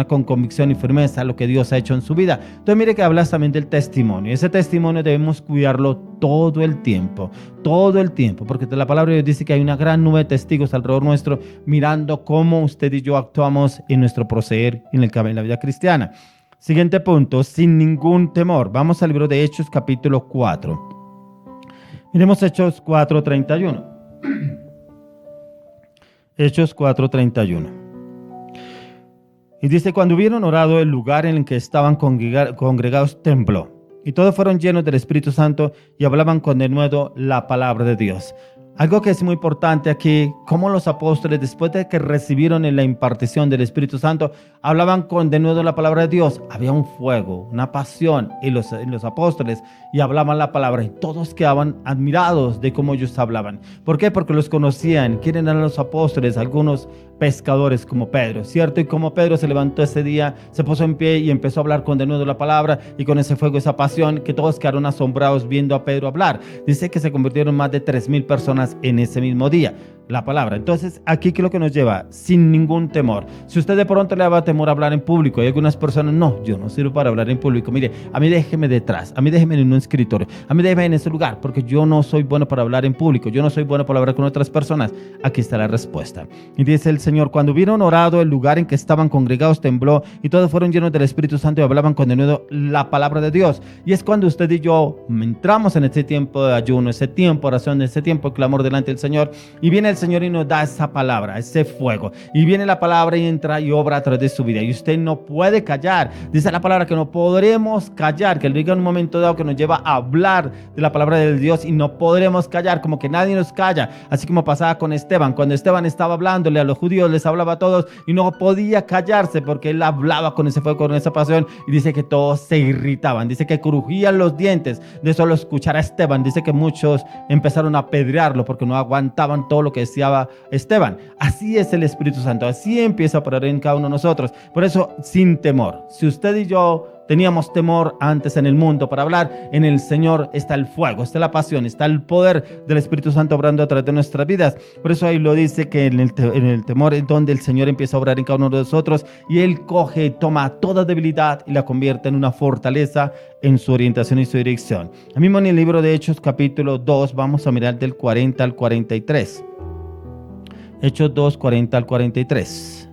[SPEAKER 1] con convicción y firmeza, lo que Dios ha hecho en su vida. Entonces mire que hablas también del testimonio. Ese testimonio debemos cuidarlo todo el tiempo, porque la palabra de Dios dice que hay una gran nube de testigos alrededor nuestro, mirando cómo usted y yo actuamos en nuestro proceder en la vida cristiana. Siguiente punto, sin ningún temor. Vamos al libro de Hechos, capítulo 4. Miremos Hechos 4:31. Hechos 4:31. Y dice, cuando hubieron orado, el lugar en el que estaban congregados tembló, y todos fueron llenos del Espíritu Santo y hablaban con denuedo la palabra de Dios. Algo que es muy importante aquí, como los apóstoles, después de que recibieron la impartición del Espíritu Santo, hablaban con denuedo la palabra de Dios. Había un fuego, una pasión en los apóstoles, y hablaban la palabra, y todos quedaban admirados de cómo ellos hablaban. ¿Por qué? Porque los conocían. ¿Quiénes eran los apóstoles? Algunos pescadores como Pedro, ¿cierto? Y como Pedro se levantó ese día, se puso en pie y empezó a hablar con denuedo la palabra, y con ese fuego, esa pasión, que todos quedaron asombrados viendo a Pedro hablar. Dice que se convirtieron más de 3,000 personas en ese mismo día. La palabra. Entonces, aquí, ¿qué es lo que nos lleva? Sin ningún temor. Si usted de pronto le da temor a hablar en público, hay algunas personas, no, yo no sirvo para hablar en público. Mire, a mí déjeme detrás, a mí déjeme en un escritorio, a mí déjeme en ese lugar, porque yo no soy bueno para hablar en público, yo no soy bueno para hablar con otras personas. Aquí está la respuesta. Y dice el Señor, cuando hubieron orado, el lugar en que estaban congregados tembló, y todos fueron llenos del Espíritu Santo y hablaban con denuedo la palabra de Dios. Y es cuando usted y yo entramos en ese tiempo de ayuno, ese tiempo de oración, ese tiempo de clamor delante del Señor, y viene el Señor y nos da esa palabra, ese fuego, y viene la palabra y entra y obra a través de su vida, y usted no puede callar. Dice la palabra que no podremos callar, que llega un momento dado que nos lleva a hablar de la palabra de Dios, y no podremos callar, como que nadie nos calla, así como pasaba con Esteban. Cuando Esteban estaba hablándole a los judíos, les hablaba a todos y no podía callarse, porque él hablaba con ese fuego, con esa pasión, y dice que todos se irritaban, dice que crujían los dientes de solo escuchar a Esteban. Dice que muchos empezaron a apedrearlo porque no aguantaban todo lo que decía Esteban. Así es el Espíritu Santo, así empieza a operar en cada uno de nosotros. Por eso, sin temor. Si usted y yo teníamos temor antes en el mundo para hablar, en el Señor está el fuego, está la pasión, está el poder del Espíritu Santo obrando a través de nuestras vidas. Por eso ahí lo dice que en el temor es donde el Señor empieza a obrar en cada uno de nosotros, y Él coge y toma toda debilidad y la convierte en una fortaleza en su orientación y su dirección. Lo mismo en el libro de Hechos capítulo 2, vamos a mirar del 40 al 43. Hechos 2, 40 al 43.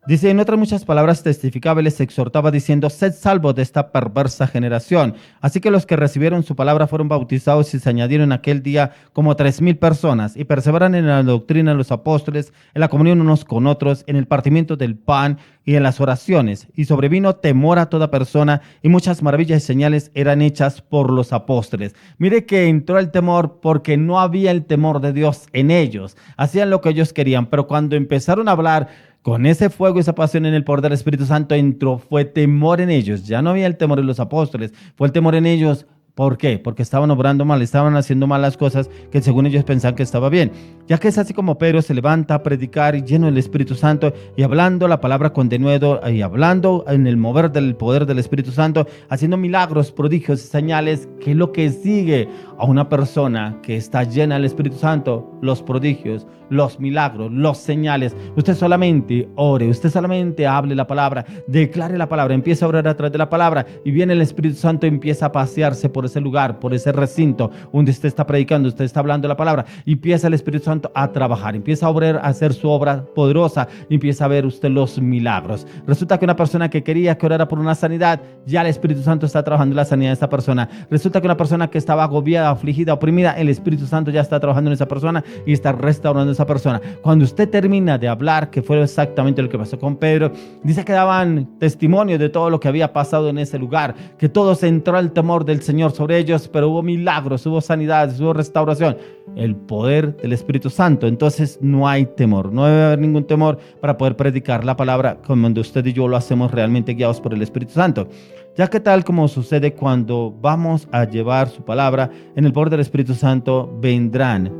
[SPEAKER 1] Dice, en otras muchas palabras testificaba y les exhortaba diciendo, sed salvos de esta perversa generación. Así que los que recibieron su palabra fueron bautizados y se añadieron aquel día como 3,000 personas y perseveran en la doctrina de los apóstoles, en la comunión unos con otros, en el partimiento del pan y en las oraciones. Y sobrevino temor a toda persona y muchas maravillas y señales eran hechas por los apóstoles. Mire que entró el temor porque no había el temor de Dios en ellos. Hacían lo que ellos querían, pero cuando empezaron a hablar con ese fuego, esa pasión en el poder del Espíritu Santo entró, fue temor en ellos. Ya no había el temor en los apóstoles, fue el temor en ellos. ¿Por qué? Porque estaban obrando mal, estaban haciendo mal las cosas que según ellos pensaban que estaba bien. Ya que es así como Pedro se levanta a predicar lleno del Espíritu Santo y hablando la palabra con denuedo y hablando en el mover del poder del Espíritu Santo, haciendo milagros, prodigios y señales, que es lo que sigue a una persona que está llena del Espíritu Santo, los prodigios, los milagros, los señales. Usted solamente ore, usted solamente hable la palabra, declare la palabra, empieza a orar a través de la palabra y viene el Espíritu Santo y empieza a pasearse por ese lugar, por ese recinto donde usted está predicando, usted está hablando la palabra y empieza el Espíritu Santo a trabajar, empieza a obrar, a hacer su obra poderosa y empieza a ver usted los milagros. Resulta que una persona que quería que orara por una sanidad, ya el Espíritu Santo está trabajando en la sanidad de esa persona. Resulta que una persona que estaba agobiada, afligida, oprimida, el Espíritu Santo ya está trabajando en esa persona y está restaurando a esa persona. Cuando usted termina de hablar, que fue exactamente lo que pasó con Pedro, dice que daban testimonio de todo lo que había pasado en ese lugar, que todos entró el temor del Señor sobre ellos, pero hubo milagros, hubo sanidades, hubo restauración, el poder del Espíritu Santo. Entonces no hay temor, no debe haber ningún temor para poder predicar la palabra como usted y yo lo hacemos realmente guiados por el Espíritu Santo. Ya que tal como sucede cuando vamos a llevar su palabra en el poder del Espíritu Santo, vendrán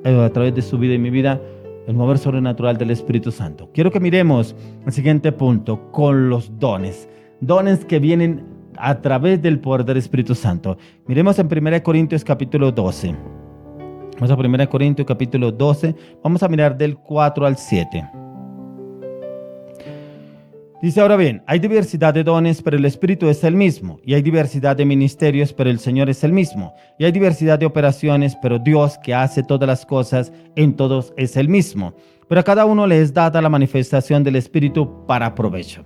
[SPEAKER 1] a través de su vida y mi vida el mover sobrenatural del Espíritu Santo. Quiero que miremos el siguiente punto con los dones. Dones que vienen a través del poder del Espíritu Santo. Miremos en 1 Corintios capítulo 12. Vamos a 1 Corintios capítulo 12. Vamos a mirar del 4 al 7. Dice, ahora bien, hay diversidad de dones, pero el Espíritu es el mismo. Y hay diversidad de ministerios, pero el Señor es el mismo. Y hay diversidad de operaciones, pero Dios, que hace todas las cosas en todos, es el mismo. Pero a cada uno le es dada la manifestación del Espíritu para provecho.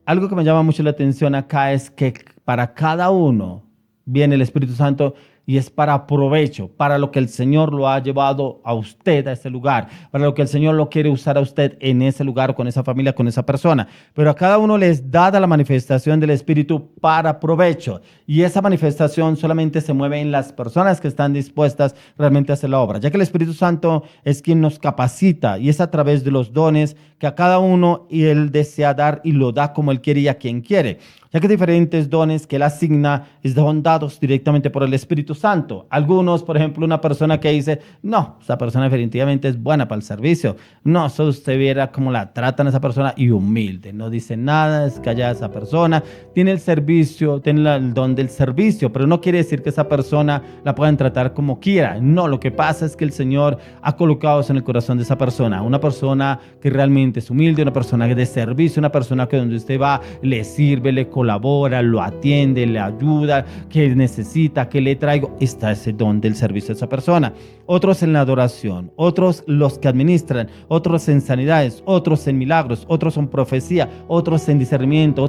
[SPEAKER 1] Algo que me llama mucho la atención acá es que para cada uno viene el Espíritu Santo y es para provecho, para lo que el Señor lo ha llevado a usted a ese lugar, para lo que el Señor lo quiere usar a usted en ese lugar, con esa familia, con esa persona. Pero a cada uno les dada la manifestación del Espíritu para provecho. Y esa manifestación solamente se mueve en las personas que están dispuestas realmente a hacer la obra, ya que el Espíritu Santo es quien nos capacita y es a través de los dones que a cada uno y Él desea dar y lo da como Él quiere y a quien quiere. Ya que diferentes dones que Él asigna son dados directamente por el Espíritu Santo. Algunos, por ejemplo, una persona que dice, no, esa persona definitivamente es buena para el servicio. No, solo usted viera cómo la tratan a esa persona y humilde. No dice nada, es callada esa persona. Tiene el servicio, tiene el don del servicio, pero no quiere decir que esa persona la puedan tratar como quiera. No, lo que pasa es que el Señor ha colocado eso en el corazón de esa persona. Una persona que realmente es humilde, una persona de servicio, una persona que donde usted va le sirve, le colabora, lo atiende, le ayuda, que necesita, que le traigo. Está ese don del servicio de esa persona. Otros en la adoración, otros los que administran, otros en sanidades, otros en milagros, otros en profecía, otros en discernimiento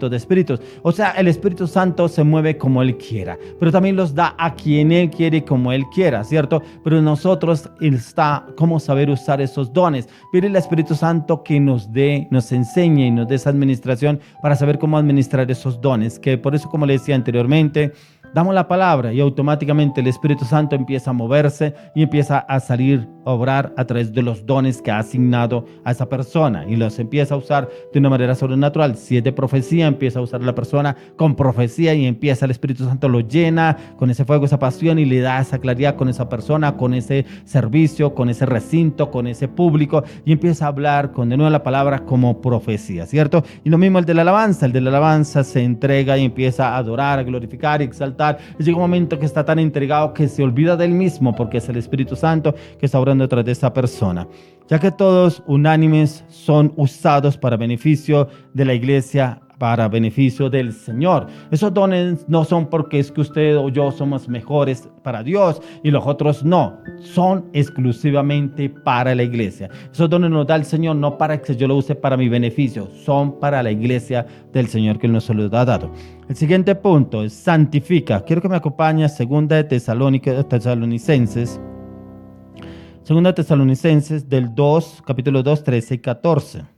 [SPEAKER 1] de espíritus. O sea, el Espíritu Santo se mueve como Él quiera, pero también los da a quien Él quiere y como Él quiera, ¿cierto? Pero nosotros está cómo saber usar esos dones. Pide el Espíritu Santo que nos dé, nos enseñe y nos dé esa administración para saber cómo administrar esos dones, que por eso, como le decía anteriormente, damos la palabra y automáticamente el Espíritu Santo empieza a moverse y empieza a salir, a obrar a través de los dones que ha asignado a esa persona y los empieza a usar de una manera sobrenatural. Si es de profecía, empieza a usar a la persona con profecía y empieza el Espíritu Santo, lo llena con ese fuego, esa pasión y le da esa claridad con esa persona, con ese servicio, con ese recinto, con ese público y empieza a hablar con de nuevo la palabra como profecía, ¿cierto? Y lo mismo el de la alabanza se entrega y empieza a adorar, a glorificar y exaltar. Y llega un momento que está tan entregado que se olvida del mismo porque es el Espíritu Santo que está obrando detrás de esa persona. ya que todos unánimes son usados para beneficio de la iglesia, para beneficio del Señor. Esos dones no son porque es que usted o yo somos mejores para Dios y los otros no, son exclusivamente para la iglesia. Esos dones nos da el Señor no para que yo lo use para mi beneficio, son para la iglesia del Señor que Él nos los ha dado. El siguiente punto es santifica. Quiero que me acompañe a 2 de Tesalonicenses. 2 de Tesalonicenses del 2, capítulo 2, 13 y 14.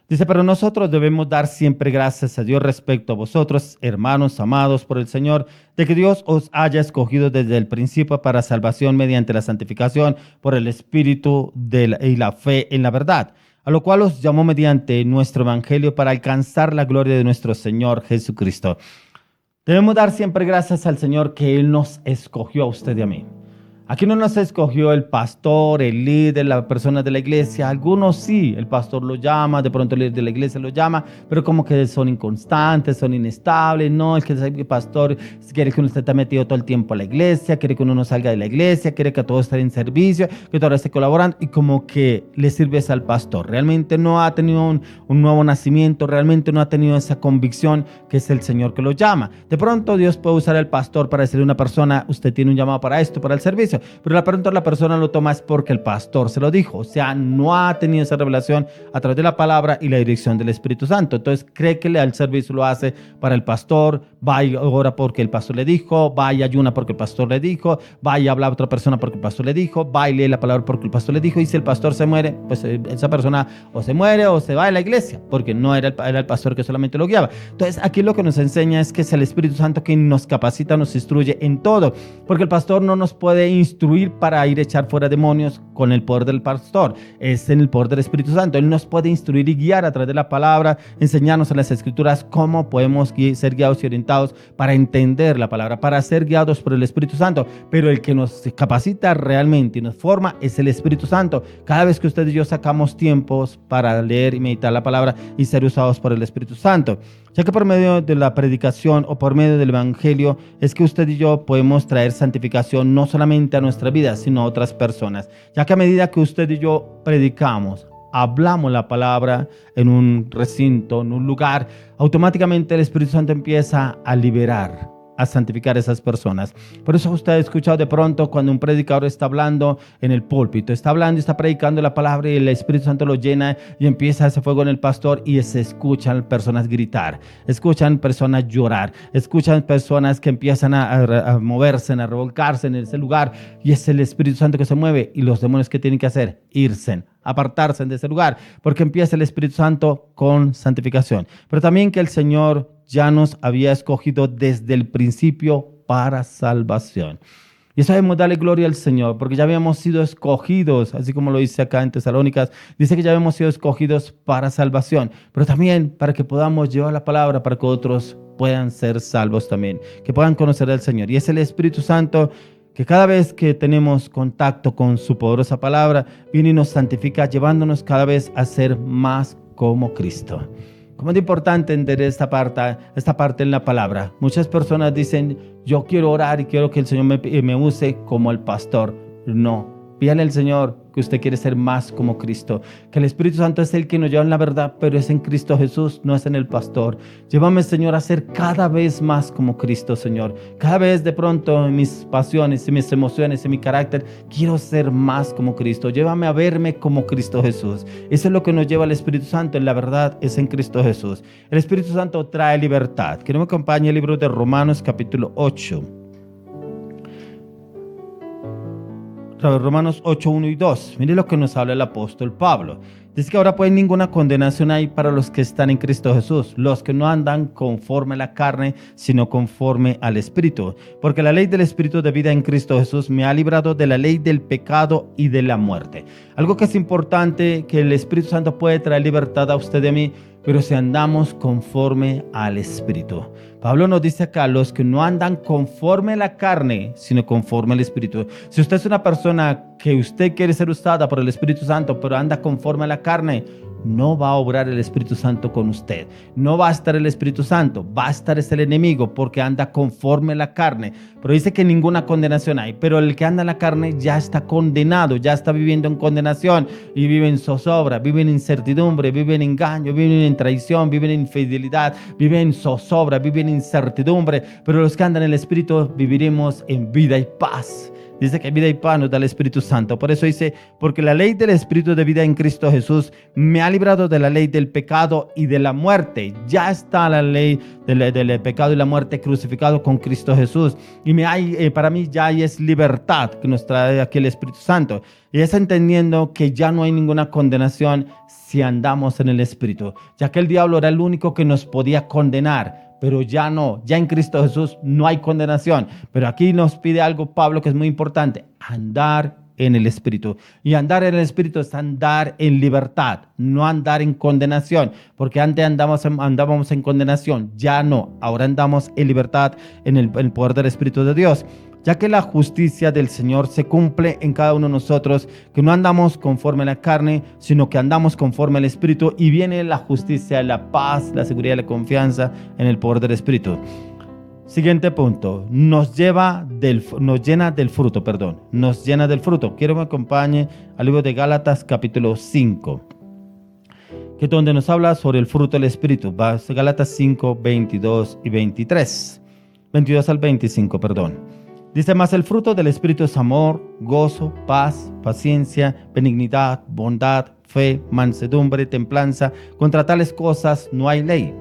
[SPEAKER 1] Dice, pero nosotros debemos dar siempre gracias a Dios respecto a vosotros, hermanos amados por el Señor, de que Dios os haya escogido desde el principio para salvación mediante la santificación por el Espíritu y la fe en la verdad, a lo cual os llamó mediante nuestro Evangelio para alcanzar la gloria de nuestro Señor Jesucristo. Debemos dar siempre gracias al Señor que Él nos escogió a usted y a mí. Aquí no nos escogió el pastor, el líder, la persona de la iglesia. Algunos sí, el pastor lo llama, de pronto el líder de la iglesia lo llama, pero como que son inconstantes, son inestables. No, es que el pastor quiere que uno esté metido todo el tiempo a la iglesia, quiere que uno no salga de la iglesia, quiere que todo esté en servicio, que todo esté colaborando y como que le sirves al pastor. Realmente no ha tenido un nuevo nacimiento, realmente no ha tenido esa convicción que es el Señor que lo llama. De pronto Dios puede usar al pastor para decirle a una persona, usted tiene un llamado para esto, para el servicio. Pero la persona lo toma es porque el pastor se lo dijo. O sea, no ha tenido esa revelación a través de la palabra y la dirección del Espíritu Santo. Entonces cree que el servicio lo hace para el pastor, va y ora porque el pastor le dijo, va y ayuna porque el pastor le dijo, va y habla a otra persona porque el pastor le dijo, va y lee la palabra porque el pastor le dijo. Y si el pastor se muere, pues esa persona o se muere o se va de la iglesia porque no era el pastor que solamente lo guiaba. Entonces aquí lo que nos enseña es que es el Espíritu Santo quien nos capacita, nos instruye en todo, porque el pastor no nos puede instruir para ir a echar fuera demonios con el poder del pastor, es en el poder del Espíritu Santo. Él nos puede instruir y guiar a través de la palabra, enseñarnos en las Escrituras cómo podemos ser guiados y orientados para entender la palabra, para ser guiados por el Espíritu Santo. Pero el que nos capacita realmente y nos forma es el Espíritu Santo. Cada vez que usted y yo sacamos tiempos para leer y meditar la palabra y ser usados por el Espíritu Santo, ya que por medio de la predicación o por medio del Evangelio es que usted y yo podemos traer santificación no solamente a nuestra vida, sino a otras personas, ya que a medida que usted y yo predicamos, hablamos la palabra en un recinto, en un lugar, automáticamente el Espíritu Santo empieza a liberar, a santificar a esas personas. Por eso usted ha escuchado de pronto cuando un predicador está hablando en el púlpito, está hablando y está predicando la palabra y el Espíritu Santo lo llena y empieza ese fuego en el pastor y se escuchan personas gritar, escuchan personas llorar, escuchan personas que empiezan a moverse, a revolcarse en ese lugar y es el Espíritu Santo que se mueve y los demonios que tienen que hacer, irse, apartarse de ese lugar, porque empieza el Espíritu Santo con santificación. Pero también que el Señor ya nos había escogido desde el principio para salvación. Y eso debemos darle gloria al Señor, porque ya habíamos sido escogidos, así como lo dice acá en Tesalónicas, dice que ya habíamos sido escogidos para salvación, pero también para que podamos llevar la palabra para que otros puedan ser salvos también, que puedan conocer al Señor. Y es el Espíritu Santo que cada vez que tenemos contacto con su poderosa palabra, viene y nos santifica, llevándonos cada vez a ser más como Cristo. ¿Cómo es importante entender esta parte en la palabra? Muchas personas dicen, yo quiero orar y quiero que el Señor me use como el pastor. No, pídale al Señor que usted quiere ser más como Cristo, que el Espíritu Santo es el que nos lleva en la verdad, pero es en Cristo Jesús, no es en el pastor. Llévame, Señor, a ser cada vez más como Cristo, Señor. Cada vez de pronto en mis pasiones, en mis emociones, en mi carácter, quiero ser más como Cristo. Llévame a verme como Cristo Jesús. Eso es lo que nos lleva al Espíritu Santo, en la verdad es en Cristo Jesús. El Espíritu Santo trae libertad. Quiero que me acompañe el libro de Romanos capítulo 8. Romanos 8, 1 y 2. Mire lo que nos habla el apóstol Pablo. Dice que ahora pues ninguna condenación hay para los que están en Cristo Jesús, los que no andan conforme a la carne, sino conforme al Espíritu. Porque la ley del Espíritu de vida en Cristo Jesús me ha librado de la ley del pecado y de la muerte. Algo que es importante, que el Espíritu Santo puede traer libertad a usted y a mí, pero si andamos conforme al Espíritu. Pablo nos dice acá, los que no andan conforme a la carne, sino conforme al Espíritu. Si usted es una persona que usted quiere ser usada por el Espíritu Santo, pero anda conforme a la carne, no va a obrar el Espíritu Santo con usted. No va a estar el Espíritu Santo, va a estar el enemigo porque anda conforme a la carne. Pero dice que ninguna condenación hay, pero el que anda en la carne ya está condenado, ya está viviendo en condenación y vive en zozobra, vive en incertidumbre, vive en engaño, vive en traición, vive en infidelidad, vive en zozobra, vive en incertidumbre. Pero los que andan en el Espíritu viviremos en vida y paz. Dice que vida y paz nos da el Espíritu Santo. Por eso dice, porque la ley del Espíritu de vida en Cristo Jesús me ha librado de la ley del pecado y de la muerte. Ya está la ley del pecado y la muerte crucificado con Cristo Jesús. Y para mí ya es libertad que nos trae aquí el Espíritu Santo. Y es entendiendo que ya no hay ninguna condenación si andamos en el Espíritu. Ya que el diablo era el único que nos podía condenar. Pero ya no, ya en Cristo Jesús no hay condenación. Pero aquí nos pide algo Pablo que es muy importante, andar en el Espíritu. Y andar en el Espíritu es andar en libertad, no andar en condenación. Porque antes andábamos en condenación, ya no. Ahora andamos en libertad en el poder del Espíritu de Dios. Ya que la justicia del Señor se cumple en cada uno de nosotros, que no andamos conforme a la carne, sino que andamos conforme al Espíritu, y viene la justicia, la paz, la seguridad y la confianza en el poder del Espíritu. Siguiente punto, nos llena del fruto. Quiero que me acompañe al libro de Gálatas capítulo 5, que es donde nos habla sobre el fruto del Espíritu. Gálatas 5, 22 y 23. 22 al 25, perdón. Dice, mas el fruto del Espíritu es amor, gozo, paz, paciencia, benignidad, bondad, fe, mansedumbre, templanza. Contra tales cosas no hay ley.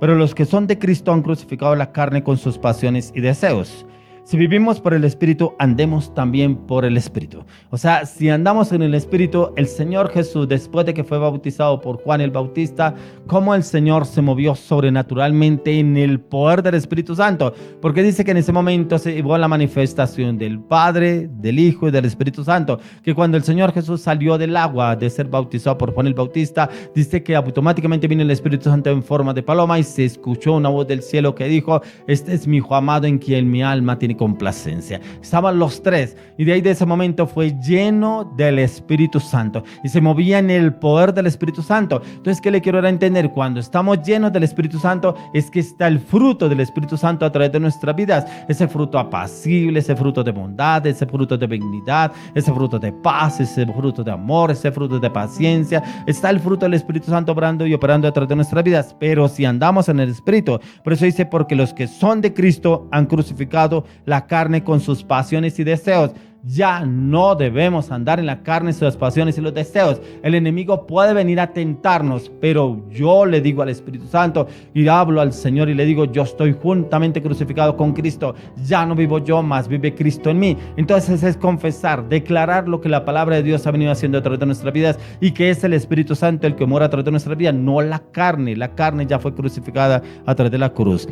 [SPEAKER 1] Pero los que son de Cristo han crucificado la carne con sus pasiones y deseos. Si vivimos por el Espíritu, andemos también por el Espíritu. O sea, si andamos en el Espíritu, el Señor Jesús, después de que fue bautizado por Juan el Bautista, cómo el Señor se movió sobrenaturalmente en el poder del Espíritu Santo. Porque dice que en ese momento se llevó la manifestación del Padre, del Hijo y del Espíritu Santo. Que cuando el Señor Jesús salió del agua de ser bautizado por Juan el Bautista, dice que automáticamente vino el Espíritu Santo en forma de paloma y se escuchó una voz del cielo que dijo, este es mi Hijo amado en quien mi alma tiene complacencia. Estaban los tres y de ahí de ese momento fue lleno del Espíritu Santo y se movía en el poder del Espíritu Santo. Entonces, ¿qué le quiero dar a entender? Cuando estamos llenos del Espíritu Santo es que está el fruto del Espíritu Santo a través de nuestras vidas, ese fruto apacible, ese fruto de bondad, ese fruto de benignidad, ese fruto de paz, ese fruto de amor, ese fruto de paciencia. Está el fruto del Espíritu Santo obrando y operando a través de nuestras vidas, pero si andamos en el Espíritu. Por eso dice, porque los que son de Cristo han crucificado la carne con sus pasiones y deseos. Ya no debemos andar en la carne, sus pasiones y los deseos. El enemigo puede venir a tentarnos, pero yo le digo al Espíritu Santo y hablo al Señor y le digo, yo estoy juntamente crucificado con Cristo. Ya no vivo yo, más vive Cristo en mí. Entonces es confesar, declarar lo que la palabra de Dios ha venido haciendo a través de nuestras vidas y que es el Espíritu Santo el que mora a través de nuestras vidas, no la carne. La carne ya fue crucificada a través de la cruz.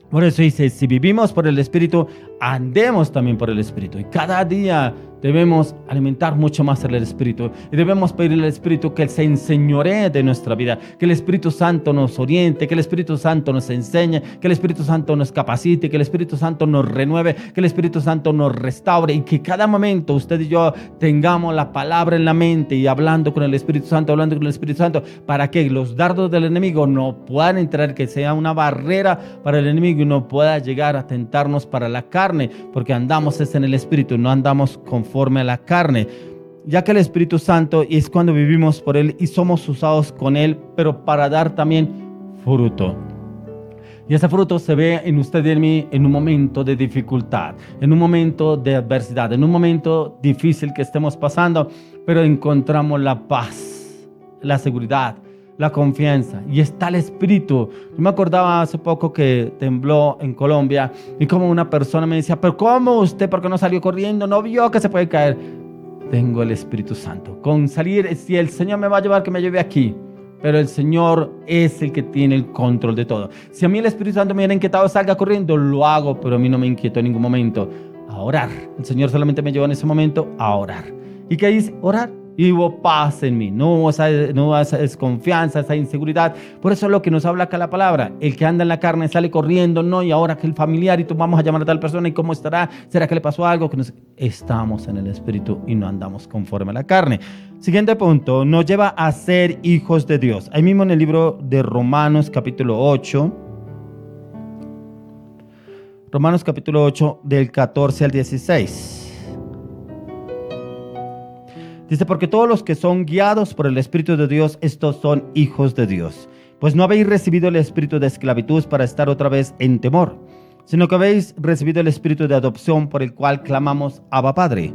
[SPEAKER 1] Por eso dice, si vivimos por el Espíritu, andemos también por el Espíritu. Y cada día debemos alimentar mucho más el Espíritu. Y debemos pedirle al Espíritu que se enseñoree de nuestra vida. Que el Espíritu Santo nos oriente, que el Espíritu Santo nos enseñe, que el Espíritu Santo nos capacite, que el Espíritu Santo nos renueve, que el Espíritu Santo nos restaure. Y que cada momento usted y yo tengamos la palabra en la mente y hablando con el Espíritu Santo, para que los dardos del enemigo no puedan entrar, que sea una barrera para el enemigo y no pueda llegar a tentarnos para la carne, porque andamos en el Espíritu, no andamos conforme a la carne, ya que el Espíritu Santo es cuando vivimos por Él y somos usados con Él, pero para dar también fruto. Y ese fruto se ve en usted y en mí en un momento de dificultad, en un momento de adversidad, en un momento difícil que estemos pasando, pero encontramos la paz, la seguridad, la confianza y está el Espíritu. Yo me acordaba hace poco que tembló en Colombia y como una persona me decía, pero ¿cómo usted? ¿Por qué no salió corriendo? ¿No vio que se puede caer? Tengo el Espíritu Santo. Con salir, si el Señor me va a llevar, que me lleve aquí. Pero el Señor es el que tiene el control de todo. Si a mí el Espíritu Santo me hubiera inquietado, salga corriendo, lo hago, pero a mí no me inquietó en ningún momento. A orar. El Señor solamente me llevó en ese momento a orar. ¿Y qué dice? Orar. y hubo paz en mí. No hubo esa desconfianza, esa inseguridad. Por eso es lo que nos habla acá la palabra. El que anda en la carne sale corriendo, no, y ahora que el familiar y tú vamos a llamar a tal persona y cómo estará, ¿será que le pasó algo? Estamos en el espíritu y no andamos conforme a la carne. Siguiente punto, nos lleva a ser hijos de Dios. Ahí mismo en el libro de Romanos capítulo 8, Romanos capítulo 8 del 14 al 16. Dice, porque todos los que son guiados por el Espíritu de Dios, estos son hijos de Dios. Pues no habéis recibido el espíritu de esclavitud para estar otra vez en temor, sino que habéis recibido el espíritu de adopción por el cual clamamos Abba Padre.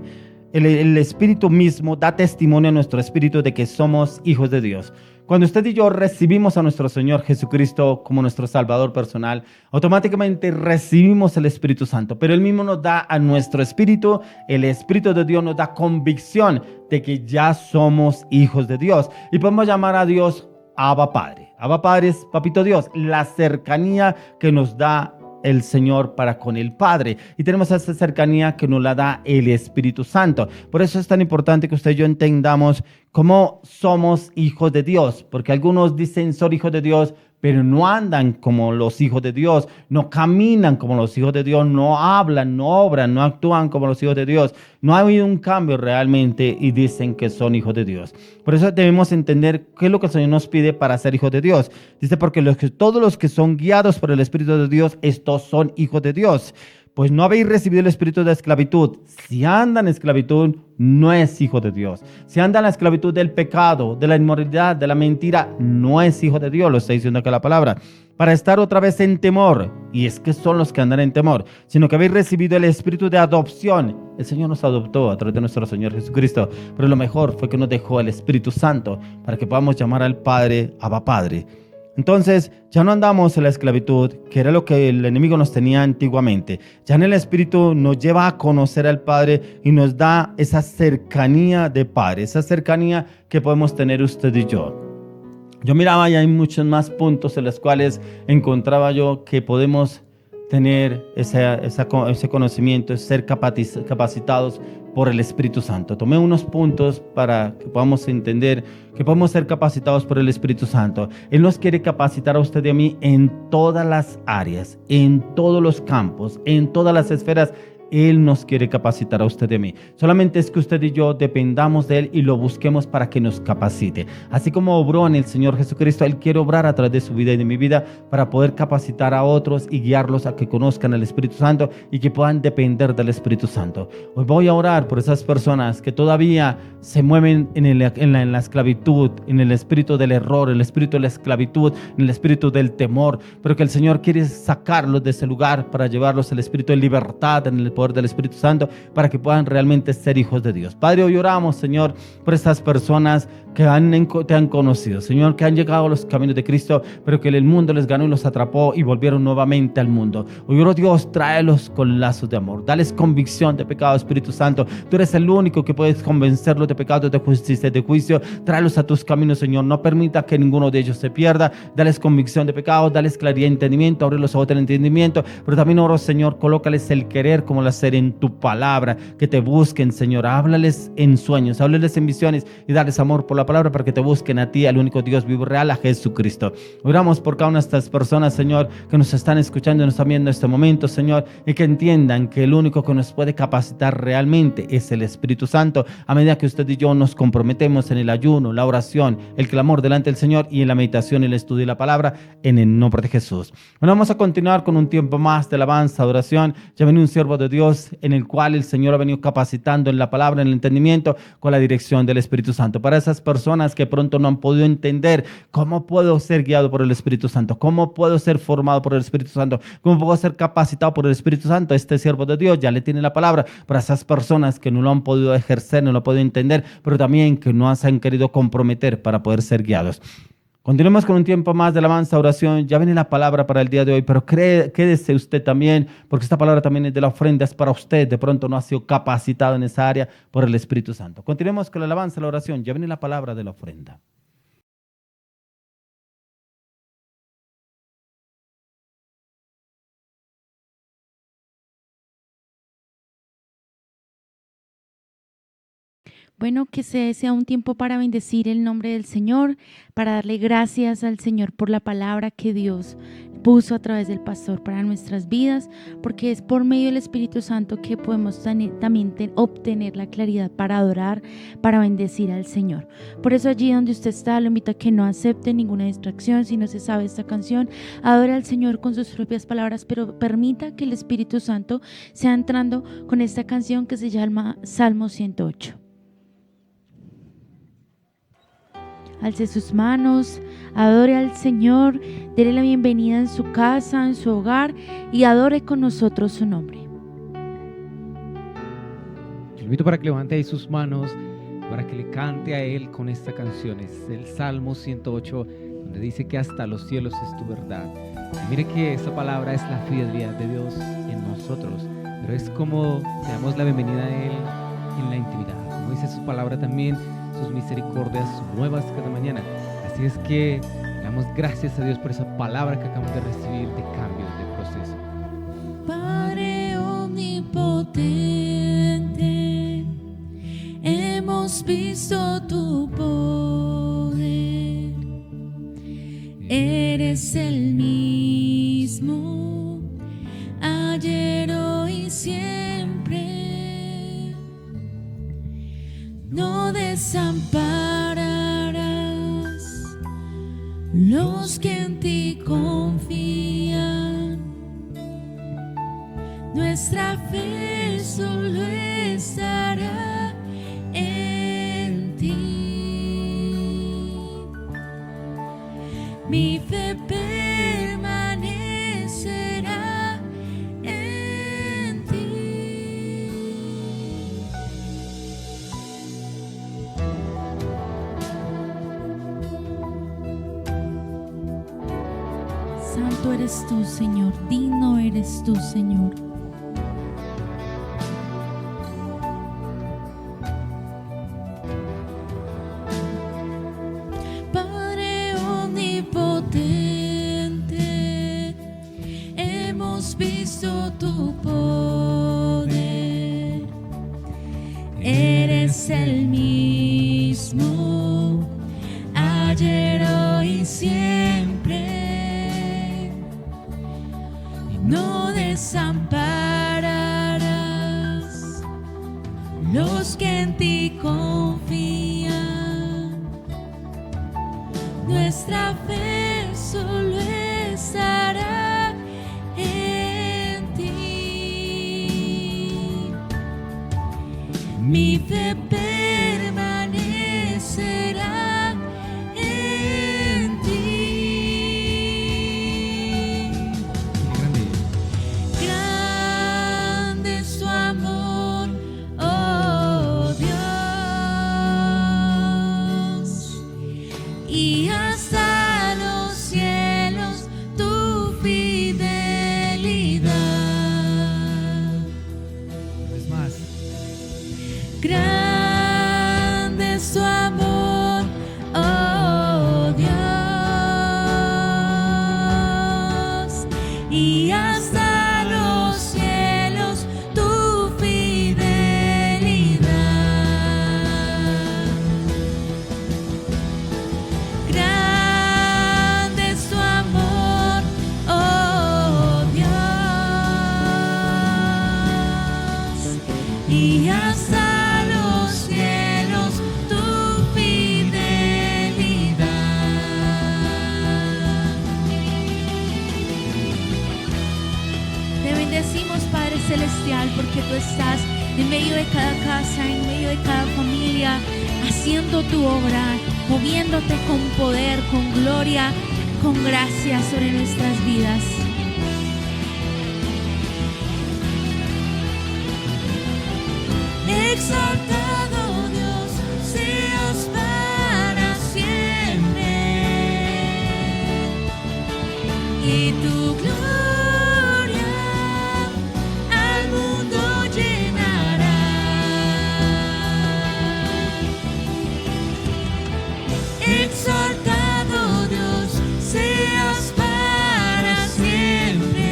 [SPEAKER 1] El Espíritu mismo da testimonio a nuestro espíritu de que somos hijos de Dios. Cuando usted y yo recibimos a nuestro Señor Jesucristo como nuestro Salvador personal, automáticamente recibimos el Espíritu Santo, pero Él mismo nos da a nuestro espíritu, el Espíritu de Dios nos da convicción de que ya somos hijos de Dios y podemos llamar a Dios Abba Padre. Abba Padre es Papito Dios, la cercanía que nos da el Señor para con el Padre, y tenemos esa cercanía que nos la da el Espíritu Santo. Por eso es tan importante que usted y yo entendamos cómo somos hijos de Dios, porque algunos dicen ser hijos de Dios, pero no andan como los hijos de Dios, no caminan como los hijos de Dios, no hablan, no obran, no actúan como los hijos de Dios. No ha habido un cambio realmente y dicen que son hijos de Dios. Por eso debemos entender qué es lo que el Señor nos pide para ser hijos de Dios. Dice, porque todos los que son guiados por el Espíritu de Dios, estos son hijos de Dios. Pues no habéis recibido el espíritu de esclavitud. Si andan en esclavitud, no es hijo de Dios. Si andan en la esclavitud del pecado, de la inmoralidad, de la mentira, no es hijo de Dios. Lo está diciendo acá la palabra. Para estar otra vez en temor. Y es que son los que andan en temor. Sino que habéis recibido el espíritu de adopción. El Señor nos adoptó a través de nuestro Señor Jesucristo. Pero lo mejor fue que nos dejó el Espíritu Santo para que podamos llamar al Padre, Abba Padre. Entonces ya no andamos en la esclavitud, que era lo que el enemigo nos tenía antiguamente. Ya en el Espíritu nos lleva a conocer al Padre y nos da esa cercanía de Padre, esa cercanía que podemos tener usted y yo. Yo miraba y hay muchos más puntos en los cuales encontraba yo que podemos tener ese conocimiento, ser capacitados por el Espíritu Santo. Tomé unos puntos para que podamos entender que podemos ser capacitados por el Espíritu Santo. Él nos quiere capacitar a usted y a mí en todas las áreas, en todos los campos, en todas las esferas. Él nos quiere capacitar a usted y a mí. Solamente es que usted y yo dependamos de Él y lo busquemos para que nos capacite. Así como obró en el Señor Jesucristo, Él quiere obrar a través de su vida y de mi vida para poder capacitar a otros y guiarlos a que conozcan el Espíritu Santo y que puedan depender del Espíritu Santo. Hoy voy a orar por esas personas que todavía se mueven en la esclavitud, en el espíritu del error, en el espíritu de la esclavitud, en el espíritu del temor, pero que el Señor quiere sacarlos de ese lugar para llevarlos al espíritu de libertad, en el poder del Espíritu Santo, para que puedan realmente ser hijos de Dios. Padre, hoy oramos, Señor, por estas personas que te han conocido, Señor, que han llegado a los caminos de Cristo, pero que el mundo les ganó y los atrapó y volvieron nuevamente al mundo. Hoy oro, Dios, tráelos con lazos de amor, dales convicción de pecado, Espíritu Santo. Tú eres el único que puedes convencerlos de pecado, de justicia, de juicio. Tráelos a tus caminos, Señor. No permita que ninguno de ellos se pierda. Dales convicción de pecado, dales claridad y entendimiento, abre los ojos del entendimiento. Pero también oro, Señor, colócales el querer como el hacer en tu palabra, que te busquen, Señor. Háblales en sueños, háblales en visiones y darles amor por la palabra para que te busquen a ti, al único Dios vivo real, a Jesucristo. Oramos por cada una de estas personas, Señor, que nos están escuchando y nos están viendo en este momento, Señor, y que entiendan que el único que nos puede capacitar realmente es el Espíritu Santo. A medida que usted y yo nos comprometemos en el ayuno, la oración, el clamor delante del Señor y en la meditación y el estudio de la palabra, en el nombre de Jesús. Bueno, vamos a continuar con un tiempo más de alabanza, adoración. Ya venía un siervo de Dios en el cual el Señor ha venido capacitando en la palabra, en el entendimiento, con la dirección del Espíritu Santo. Para esas personas que pronto no han podido entender cómo puedo ser guiado por el Espíritu Santo, cómo puedo ser formado por el Espíritu Santo, cómo puedo ser capacitado por el Espíritu Santo, este siervo de Dios ya le tiene la palabra para esas personas que no lo han podido ejercer, no lo han podido entender, pero también que no se han querido comprometer para poder ser guiados. Continuemos con un tiempo más de alabanza, oración. Ya viene la palabra para el día de hoy, pero quédese usted también, porque esta palabra también es de la ofrenda, es para usted. De pronto no ha sido capacitado en esa área por el Espíritu Santo. Continuemos con la alabanza, la oración. Ya viene la palabra de la ofrenda.
[SPEAKER 2] Bueno, que sea un tiempo para bendecir el nombre del Señor, para darle gracias al Señor por la palabra que Dios puso a través del pastor para nuestras vidas, porque es por medio del Espíritu Santo que podemos también obtener la claridad para adorar, para bendecir al Señor. Por eso allí donde usted está, lo invito a que no acepte ninguna distracción. Si no se sabe esta canción, adore al Señor con sus propias palabras, pero permita que el Espíritu Santo sea entrando con esta canción que se llama Salmo 108. Alce sus manos, adore al Señor, déle la bienvenida en su casa, en su hogar y adore con nosotros su nombre.
[SPEAKER 4] Yo invito para que levante ahí sus manos, para que le cante a Él con esta canción. Es el Salmo 108, donde dice que hasta los cielos es tu verdad. Y mire que esa palabra es la fidelidad de Dios en nosotros, pero es como le damos la bienvenida a Él en la intimidad. Como dice su palabra también, sus misericordias nuevas cada mañana. Así es que le damos gracias a Dios por esa palabra que acabamos de recibir de cambio, de proceso.
[SPEAKER 3] Padre omnipotente, hemos visto tu poder. Eres el mismo, ayer, hoy y siempre. No desampararás los que en ti confían. Nuestra fe solo estará en ti. Mi fe permanecerá en ti. Santo eres tú, Señor, digno eres tú, Señor. Padre omnipotente, hemos visto tu poder. Eres el mismo, ayer, hoy y siempre. No desampararás los que en ti confían. Nuestra fe solo estará en ti. Mi fe permanecerá en ti. Grande es tu amor, oh Dios, y hasta los cielos tu fidelidad.
[SPEAKER 4] Es más,
[SPEAKER 3] Grande es tu amor, oh Dios, y hasta los cielos tu fidelidad. Grande es tu amor, oh Dios, y hasta los cielos tu fidelidad. Te bendecimos, Padre Celestial, porque tú estás en medio de cada casa, en medio de cada familia, haciendo tu obra, moviéndote con poder, con gloria, con gracia sobre nuestras vidas. Exaltado Dios, seas para siempre, y tu gloria al mundo llenará. Exaltado Dios, seas para siempre,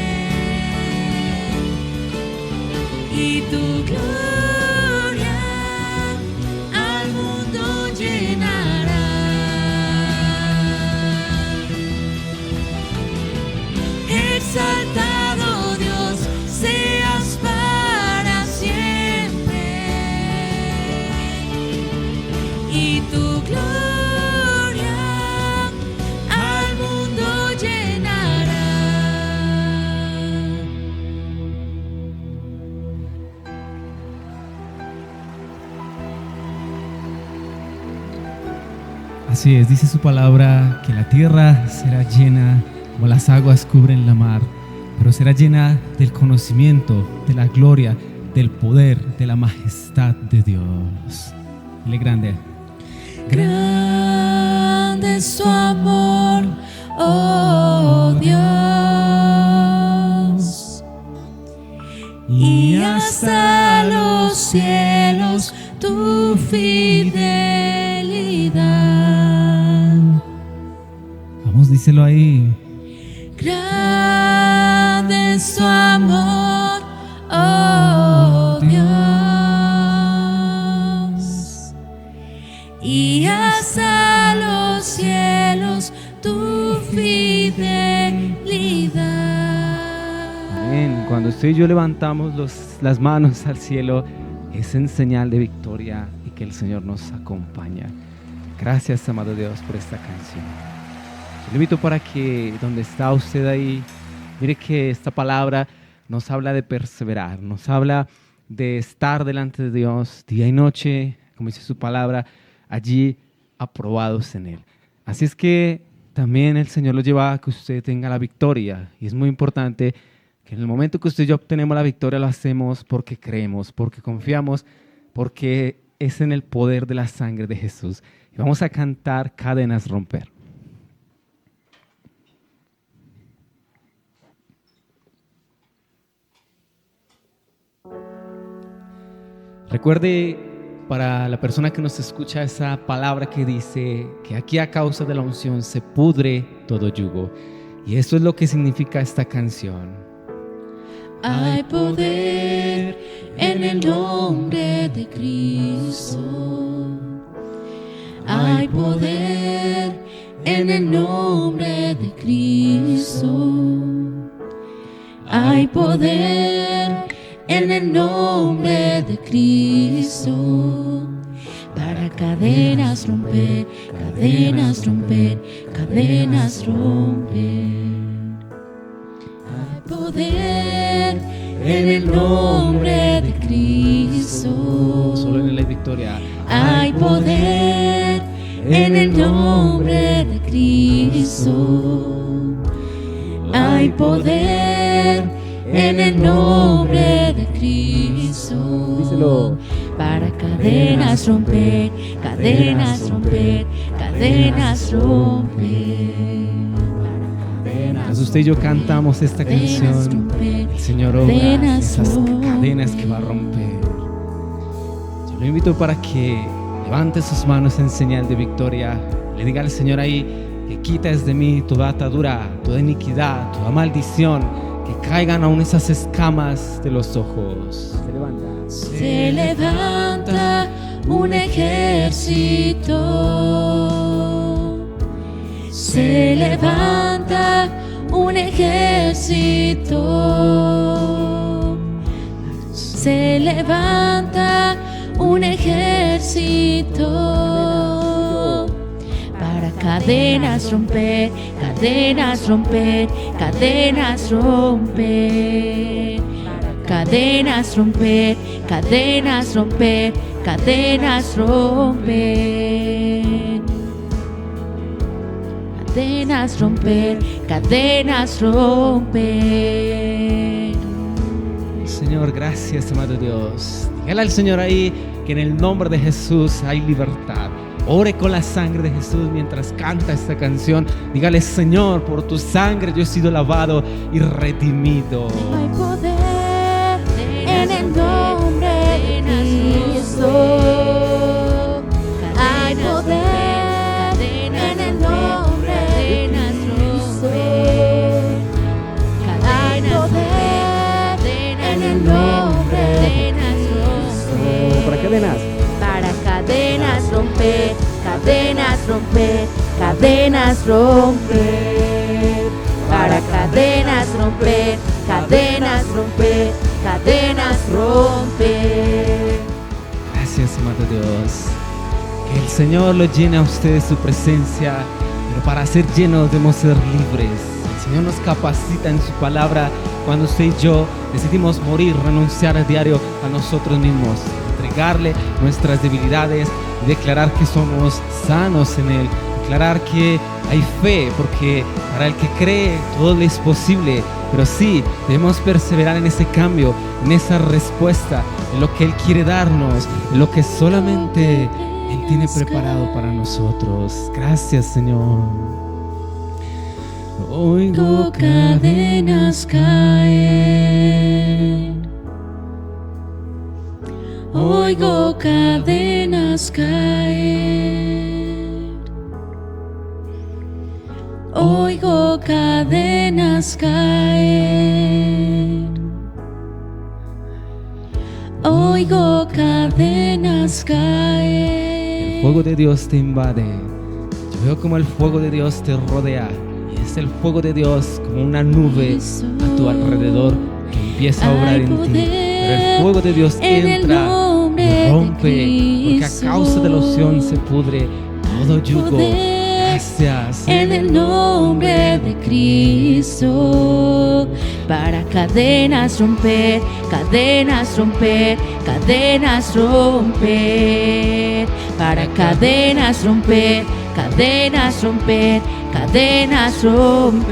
[SPEAKER 3] y tu gloria y tu gloria al mundo llenará.
[SPEAKER 4] Así es, dice su palabra que la tierra será llena como las aguas cubren la mar, pero será llena del conocimiento, de la gloria, del poder, de la majestad de Dios. Dile grande.
[SPEAKER 3] Grande es tu amor, oh Dios, y hasta los cielos tu fidelidad.
[SPEAKER 4] Vamos, díselo ahí.
[SPEAKER 3] Grande es tu amor, oh Dios, y hasta los cielos tu fidelidad.
[SPEAKER 4] Amén. Cuando usted y yo levantamos las manos al cielo, es en señal de victoria y que el Señor nos acompaña. Gracias, amado Dios, por esta canción. Yo le invito para que donde está usted ahí, mire que esta palabra nos habla de perseverar, nos habla de estar delante de Dios día y noche, como dice su palabra, allí aprobados en Él. Así es que también el Señor lo lleva a que usted tenga la victoria, y es muy importante que en el momento que usted y yo obtenemos la victoria lo hacemos porque creemos, porque confiamos, porque es en el poder de la sangre de Jesús. Y vamos a cantar Cadenas Romper. Recuerde, para la persona que nos escucha, esa palabra que dice que aquí a causa de la unción se pudre todo yugo. Y eso es lo que significa esta canción.
[SPEAKER 3] Hay poder en el nombre de Cristo. Hay poder en el nombre de Cristo. Hay poder en el nombre de Cristo. Para cadenas romper, cadenas romper, cadenas romper. Hay poder en el nombre de Cristo.
[SPEAKER 4] Solo en Él hay victoria.
[SPEAKER 3] Hay poder en el nombre de Cristo. Hay poder en el nombre de Cristo.
[SPEAKER 4] Díselo.
[SPEAKER 3] Para cadenas romper, cadenas romper, cadenas romper.
[SPEAKER 4] Mientras usted y yo cantamos esta canción, el Señor obra esas cadenas que va a romper. Yo lo invito para que levante sus manos en señal de victoria. Le diga al Señor ahí que quites de mí toda atadura, toda iniquidad, toda maldición, que caigan aún esas escamas de los ojos. Se levanta.
[SPEAKER 3] Se levanta un ejército. Se levanta un ejército. Se levanta un ejército. Para cadenas romper, cadenas romper, cadenas romper. Cadenas romper, cadenas romper, cadenas romper. Cadenas romper, cadenas romper.
[SPEAKER 4] Señor, gracias, amado Dios. Dígale al Señor ahí que en el nombre de Jesús hay libertad. Ore con la sangre de Jesús mientras canta esta canción. Dígale: Señor, por tu sangre yo he sido lavado y redimido.
[SPEAKER 3] Hay poder en el nombre de Cristo. Hay poder en el nombre de Cristo. Hay poder en el nombre de Cristo.
[SPEAKER 4] Para cadenas.
[SPEAKER 3] Para cadenas romper, cadenas romper, cadenas romper. Para cadenas romper, cadenas romper, cadenas romper.
[SPEAKER 4] Gracias, amado Dios. Que el Señor lo llene a usted de su presencia, pero para ser llenos debemos ser libres. El Señor nos capacita en su palabra cuando usted y yo decidimos morir, renunciar a diario a nosotros mismos, entregarle nuestras debilidades y declarar que somos sanos en Él, declarar que hay fe, porque para el que cree todo le es posible. Pero sí, debemos perseverar en ese cambio, en esa respuesta, en lo que Él quiere darnos, en lo que solamente Él tiene preparado para nosotros. Gracias, Señor. Oigo cadenas caer. Oigo cadenas caer. Oigo cadenas caer. Oigo cadenas caer. El fuego de Dios te invade. Yo veo como el fuego de Dios te rodea. Y es el fuego de Dios como una nube a tu alrededor que empieza a obrar en ti. Pero el fuego de Dios entra y rompe, porque a causa de la unción se pudre todo yugo. Gracias.
[SPEAKER 3] En el nombre de Cristo, para cadenas romper, cadenas romper, cadenas romper, para cadenas romper, cadenas romper, cadenas romper.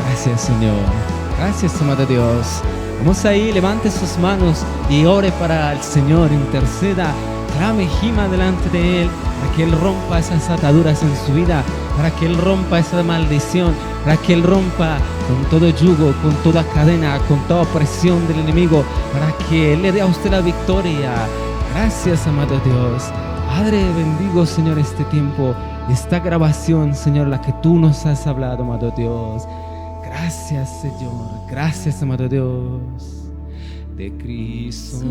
[SPEAKER 4] Gracias, Señor. Gracias, amado Dios. Vamos ahí, levante sus manos y ore para el Señor, interceda, clame, gima delante de Él, para que Él rompa esas ataduras en su vida, para que Él rompa esa maldición, para que Él rompa con todo yugo, con toda cadena, con toda opresión del enemigo, para que Él le dé a usted la victoria. Gracias, amado Dios. Padre, bendigo, Señor, este tiempo, esta grabación, Señor, la que tú nos has hablado, amado Dios. Gracias, Señor. Gracias, amado Dios. De Cristo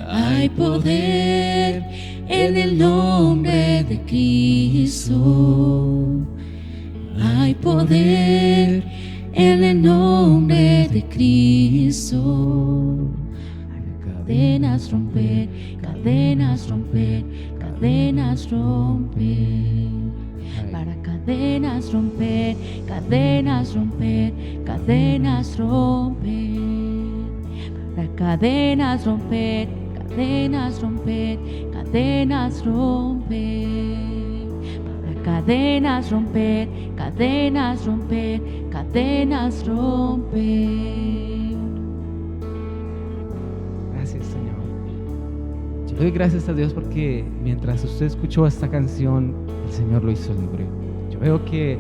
[SPEAKER 3] Hay poder en el nombre de Cristo. Hay poder en el nombre de Cristo. Cadenas romper, cadenas romper, cadenas romper. Para cadenas romper, cadenas romper, cadenas romper. Para cadenas romper, cadenas romper, cadenas romper. Para cadenas romper, cadenas romper, cadenas romper.
[SPEAKER 4] Gracias, Señor. Yo le doy gracias a Dios porque mientras usted escuchó esta canción, el Señor lo hizo libre. Yo veo que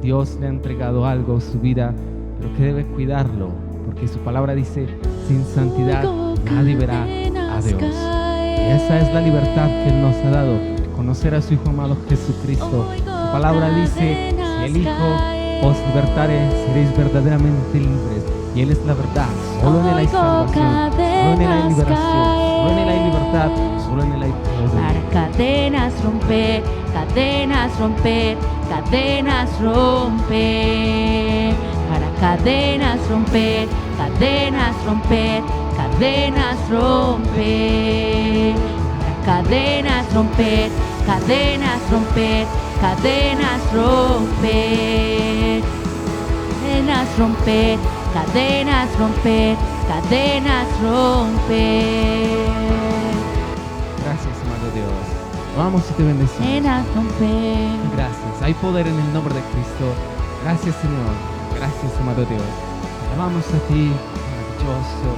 [SPEAKER 4] Dios le ha entregado algo a su vida, pero que debe cuidarlo, porque su palabra dice, sin santidad nadie verá a Dios. Y esa es la libertad que Él nos ha dado, conocer a su Hijo amado Jesucristo. Su palabra dice, si el Hijo os libertare, seréis verdaderamente libres. Y Él es la verdad, solo en Él hay salvación, solo en Él hay liberación, solo en Él hay libertad, solo en Él hay poder.
[SPEAKER 3] Para cadenas romper, cadenas romper, cadenas romper. Para cadenas romper, cadenas romper, cadenas romper. Para cadenas romper, cadenas romper, cadenas romper. Cadenas romper, cadenas romper, cadenas romper.
[SPEAKER 4] Gracias, amado Dios. Vamos y te bendecimos.
[SPEAKER 3] Cadenas romper.
[SPEAKER 4] Gracias. Hay poder en el nombre de Cristo. Gracias, Señor. Gracias, amado Dios. Te amamos a ti, maravilloso,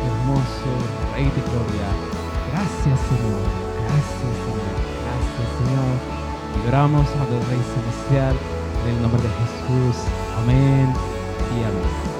[SPEAKER 4] hermoso, Rey de gloria. Gracias, Señor. Gracias, Señor. Gracias, Señor. Y oramos, amado Rey celestial, en el nombre de Jesús. Amén y amén.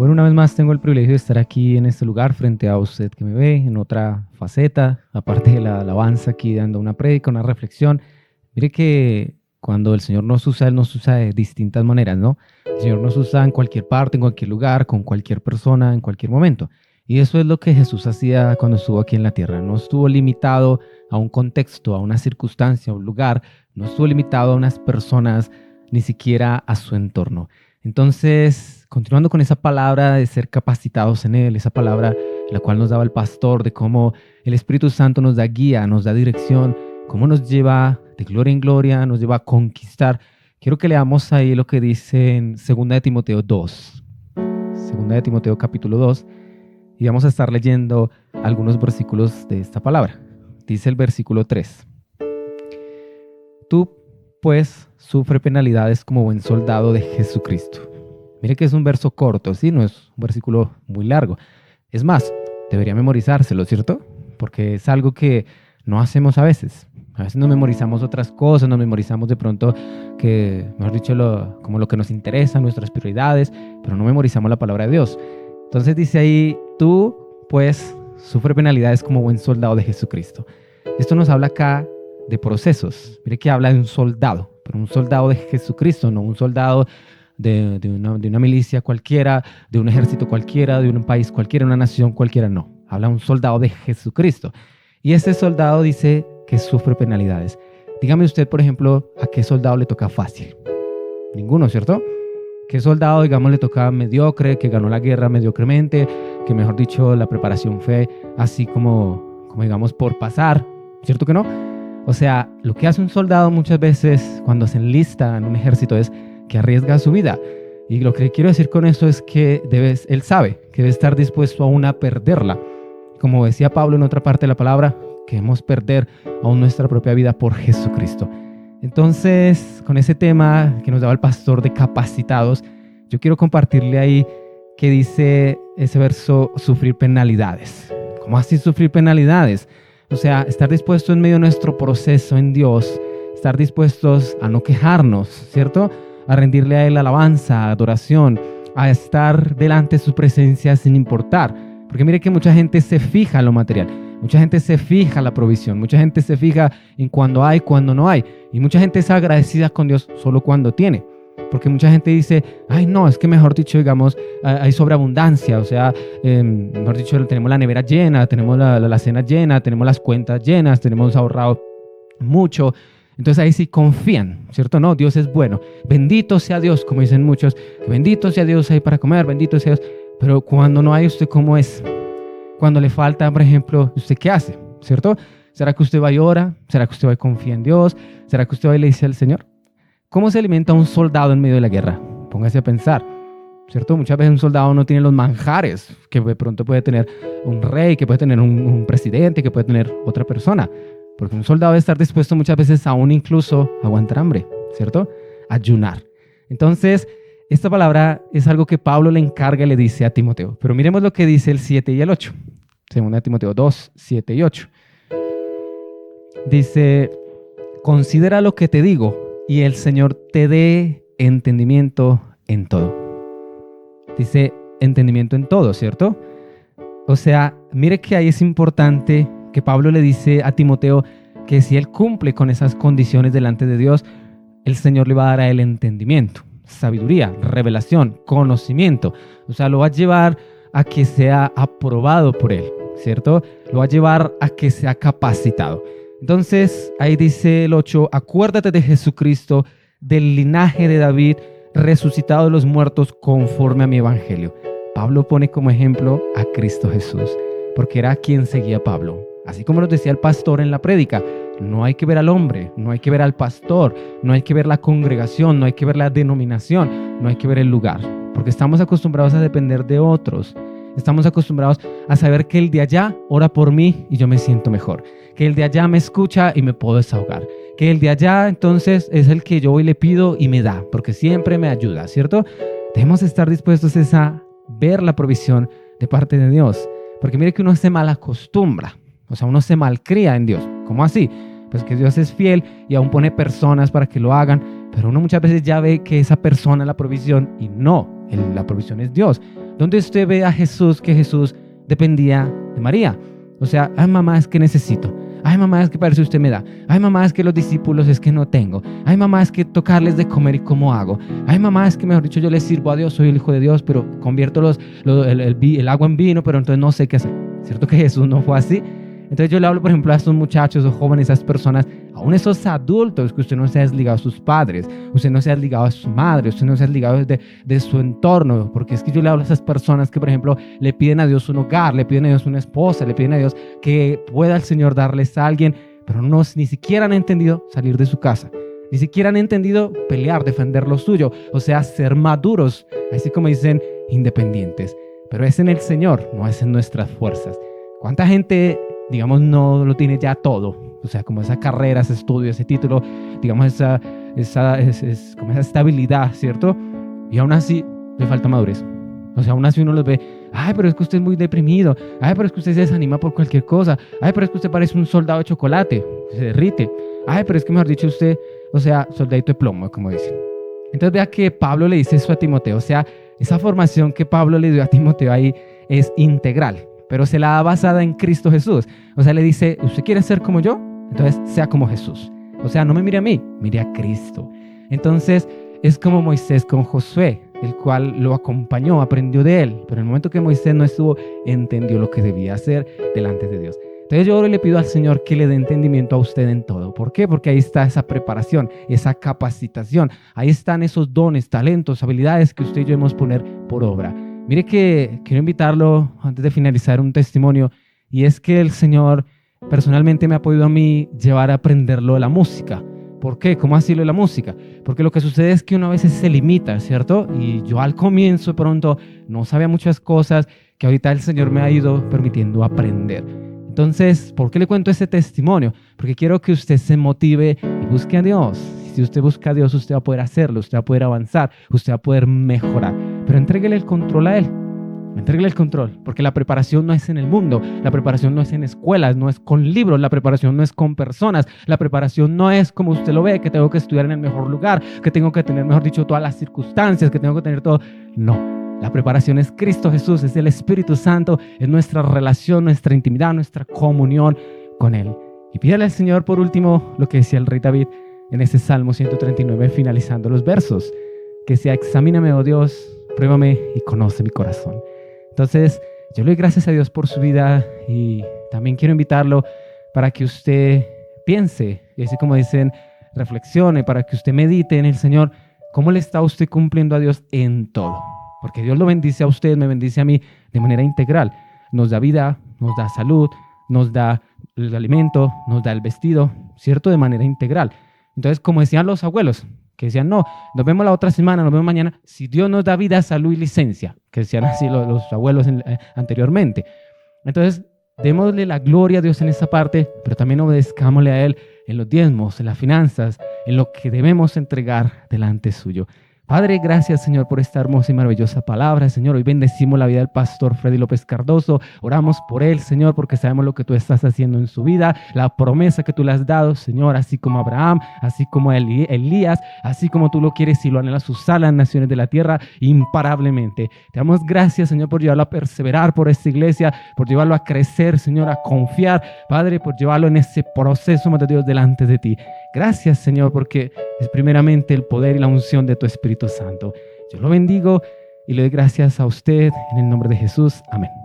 [SPEAKER 4] Bueno, una vez más tengo el privilegio de estar aquí en este lugar frente a usted que me ve en otra faceta, aparte de la alabanza, aquí dando una prédica, una reflexión. Mire que cuando el Señor nos usa, Él nos usa de distintas maneras, ¿no? El Señor nos usa en cualquier parte, en cualquier lugar, con cualquier persona, en cualquier momento. Y eso es lo que Jesús hacía cuando estuvo aquí en la tierra. No estuvo limitado a un contexto, a una circunstancia, a un lugar. No estuvo limitado a unas personas, ni siquiera a su entorno. Entonces, continuando con esa palabra de ser capacitados en Él, esa palabra la cual nos daba el pastor, de cómo el Espíritu Santo nos da guía, nos da dirección, cómo nos lleva de gloria en gloria, nos lleva a conquistar. Quiero que leamos ahí lo que dice en 2 de Timoteo 2. 2 de Timoteo capítulo 2. Y vamos a estar leyendo algunos versículos de esta palabra. Dice el versículo 3. Tú, pues, sufre penalidades como buen soldado de Jesucristo. Mire que es un verso corto, ¿sí? No es un versículo muy largo. Es más, debería memorizárselo, ¿cierto? Porque es algo que no hacemos a veces. A veces no memorizamos otras cosas, no memorizamos de pronto que, mejor dicho, como lo que nos interesa, nuestras prioridades, pero no memorizamos la palabra de Dios. Entonces dice ahí, tú pues sufre penalidades como buen soldado de Jesucristo. Esto nos habla acá de procesos. Mire que habla de un soldado, pero un soldado de Jesucristo, no un soldado de una milicia cualquiera, de un ejército cualquiera, de un país cualquiera, una nación cualquiera, no. Habla de un soldado de Jesucristo. Y este soldado dice que sufre penalidades. Dígame usted, por ejemplo, ¿a qué soldado le toca fácil? Ninguno, ¿cierto? ¿Qué soldado, digamos, le toca mediocre, que ganó la guerra mediocremente, que mejor dicho la preparación fue así como digamos por pasar? ¿Cierto que no? O sea, lo que hace un soldado muchas veces cuando se enlista en un ejército es que arriesga su vida. Y lo que quiero decir con eso es que él sabe que debe estar dispuesto aún a perderla. Como decía Pablo en otra parte de la palabra, queremos perder aún nuestra propia vida por Jesucristo. Entonces, con ese tema que nos daba el pastor de capacitados, yo quiero compartirle ahí que dice ese verso, sufrir penalidades. ¿Cómo así sufrir penalidades? O sea, estar dispuesto en medio de nuestro proceso en Dios, estar dispuestos a no quejarnos, ¿cierto? A rendirle a Él alabanza, adoración, a estar delante de su presencia sin importar. Porque mire que mucha gente se fija en lo material. Mucha gente se fija en la provisión, mucha gente se fija en cuando hay, cuando no hay. Y mucha gente es agradecida con Dios solo cuando tiene. Porque mucha gente dice, ay no, es que mejor dicho, digamos, hay sobreabundancia. O sea, mejor dicho, tenemos la nevera llena, tenemos la cena llena, tenemos las cuentas llenas, tenemos ahorrado mucho. Entonces ahí sí confían, ¿cierto? No, Dios es bueno. Bendito sea Dios, como dicen muchos. Bendito sea Dios, hay para comer, bendito sea Dios. Pero cuando no hay, ¿usted cómo es? Cuando le falta, por ejemplo, ¿usted qué hace? ¿Cierto? ¿Será que usted va y ora? ¿Será que usted va y confía en Dios? ¿Será que usted va y le dice al Señor? ¿Cómo se alimenta un soldado en medio de la guerra? Póngase a pensar, ¿cierto? Muchas veces un soldado no tiene los manjares que de pronto puede tener un rey, que puede tener un presidente, que puede tener otra persona. Porque un soldado debe estar dispuesto muchas veces aún incluso a aguantar hambre, ¿cierto? Ayunar. Entonces, esta palabra es algo que Pablo le encarga y le dice a Timoteo. Pero miremos lo que dice el 7 y el 8. 2 Timoteo 2, 7 y 8. Dice, considera lo que te digo y el Señor te dé entendimiento en todo. Dice entendimiento en todo, ¿cierto? O sea, mire que ahí es importante que Pablo le dice a Timoteo que si él cumple con esas condiciones delante de Dios, el Señor le va a dar a él entendimiento, sabiduría, revelación, conocimiento. O sea, lo va a llevar a que sea aprobado por él, ¿cierto? Lo va a llevar a que sea capacitado. Entonces, ahí dice el 8, acuérdate de Jesucristo, del linaje de David, resucitado de los muertos conforme a mi evangelio. Pablo pone como ejemplo a Cristo Jesús, porque era quien seguía a Pablo. Así como nos decía el pastor en la prédica, no hay que ver al hombre, no hay que ver al pastor, no hay que ver la congregación, no hay que ver la denominación, no hay que ver el lugar, porque estamos acostumbrados a depender de otros. Estamos acostumbrados a saber que el de allá ora por mí y yo me siento mejor, que el de allá me escucha y me puedo desahogar, que el de allá entonces es el que yo voy y le pido y me da, porque siempre me ayuda, ¿cierto? Debemos estar dispuestos a ver la provisión de parte de Dios, porque mire que uno se mal acostumbra. O sea, uno se malcría en Dios. ¿Cómo así? Pues que Dios es fiel y aún pone personas para que lo hagan, pero uno muchas veces ya ve que esa persona es la provisión y no. La provisión es Dios. ¿Dónde usted ve a Jesús que Jesús dependía de María? O sea, ay mamá, es que necesito. Ay mamá, es que parece usted me da. Ay mamá, es que los discípulos es que no tengo. Ay mamá, es que tocarles de comer y cómo hago. Ay mamá, es que mejor dicho yo les sirvo a Dios, soy el hijo de Dios, pero convierto el agua en vino, pero entonces no sé qué hacer. ¿Cierto que Jesús no fue así? Entonces yo le hablo, por ejemplo, a estos muchachos o jóvenes, a esas personas, aún esos adultos, que usted no se ha desligado a sus padres, usted no se ha desligado a su madre, usted no se ha desligado de su entorno, porque es que yo le hablo a esas personas que, por ejemplo, le piden a Dios un hogar, le piden a Dios una esposa, le piden a Dios que pueda el Señor darles a alguien, pero ni siquiera han entendido salir de su casa, ni siquiera han entendido pelear, defender lo suyo, o sea, ser maduros, así como dicen, independientes. Pero es en el Señor, no es en nuestras fuerzas. ¿Cuánta gente, digamos, no lo tiene ya todo? O sea, como esa carrera, ese estudio, ese título, digamos, como esa estabilidad, ¿cierto? Y aún así le falta madurez. O sea, aún así uno los ve, ay, pero es que usted es muy deprimido, ay, pero es que usted se desanima por cualquier cosa, ay, pero es que usted parece un soldado de chocolate, se derrite, ay, pero es que mejor dicho usted, o sea, soldadito de plomo, como dicen. Entonces vea que Pablo le dice eso a Timoteo, o sea, esa formación que Pablo le dio a Timoteo ahí es integral, pero se la da basada en Cristo Jesús. O sea, le dice, ¿usted quiere ser como yo? Entonces sea como Jesús. O sea, no me mire a mí, mire a Cristo. Entonces es como Moisés con Josué, el cual lo acompañó, aprendió de él, pero en el momento que Moisés no estuvo, entendió lo que debía hacer delante de Dios. Entonces yo ahora le pido al Señor que le dé entendimiento a usted en todo. ¿Por qué? Porque ahí está esa preparación, esa capacitación. Ahí están esos dones, talentos, habilidades que usted y yo debemos poner por obra. Mire que quiero invitarlo, antes de finalizar, un testimonio, y es que el Señor personalmente me ha podido a mí llevar a aprenderlo de la música. ¿Por qué? ¿Cómo así lo de la música? Porque lo que sucede es que uno a veces se limita, ¿cierto? Y yo al comienzo de pronto no sabía muchas cosas que ahorita el Señor me ha ido permitiendo aprender. Entonces, ¿por qué le cuento ese testimonio? Porque quiero que usted se motive y busque a Dios. Si usted busca a Dios, usted va a poder hacerlo, usted va a poder avanzar, usted va a poder mejorar. Pero entréguele el control a Él. Entréguele el control, porque la preparación no es en el mundo, la preparación no es en escuelas, no es con libros, la preparación no es con personas, la preparación no es como usted lo ve, que tengo que estudiar en el mejor lugar, que tengo que tener, mejor dicho, todas las circunstancias, que tengo que tener todo. No, la preparación es Cristo Jesús, es el Espíritu Santo, es nuestra relación, nuestra intimidad, nuestra comunión con Él. Y pídale al Señor por último lo que decía el rey David en ese Salmo 139, finalizando los versos, que sea: examíname, oh Dios, pruébame y conoce mi corazón. Entonces, yo le doy gracias a Dios por su vida y también quiero invitarlo para que usted piense, y así como dicen, reflexione, para que usted medite en el Señor, cómo le está usted cumpliendo a Dios en todo. Porque Dios lo bendice a usted, me bendice a mí de manera integral. Nos da vida, nos da salud, nos da el alimento, nos da el vestido, ¿cierto? De manera integral. Entonces, como decían los abuelos, que decían, no, nos vemos la otra semana, nos vemos mañana, si Dios nos da vida, salud y licencia, que decían así los abuelos anteriormente. Entonces, démosle la gloria a Dios en esa parte, pero también obedezcámosle a Él en los diezmos, en las finanzas, en lo que debemos entregar delante suyo. Padre, gracias, Señor, por esta hermosa y maravillosa palabra, Señor. Hoy bendecimos la vida del pastor Freddy López Cardoso. Oramos por él, Señor, porque sabemos lo que tú estás haciendo en su vida, la promesa que tú le has dado, Señor, así como Abraham, así como Elías, así como tú lo quieres y lo anhelas usar las naciones de la tierra imparablemente. Te damos gracias, Señor, por llevarlo a perseverar por esta iglesia, por llevarlo a crecer, Señor, a confiar, Padre, por llevarlo en ese proceso, de Dios, delante de ti. Gracias, Señor, porque es primeramente el poder y la unción de tu Espíritu Santo. Yo lo bendigo y le doy gracias a usted en el nombre de Jesús. Amén.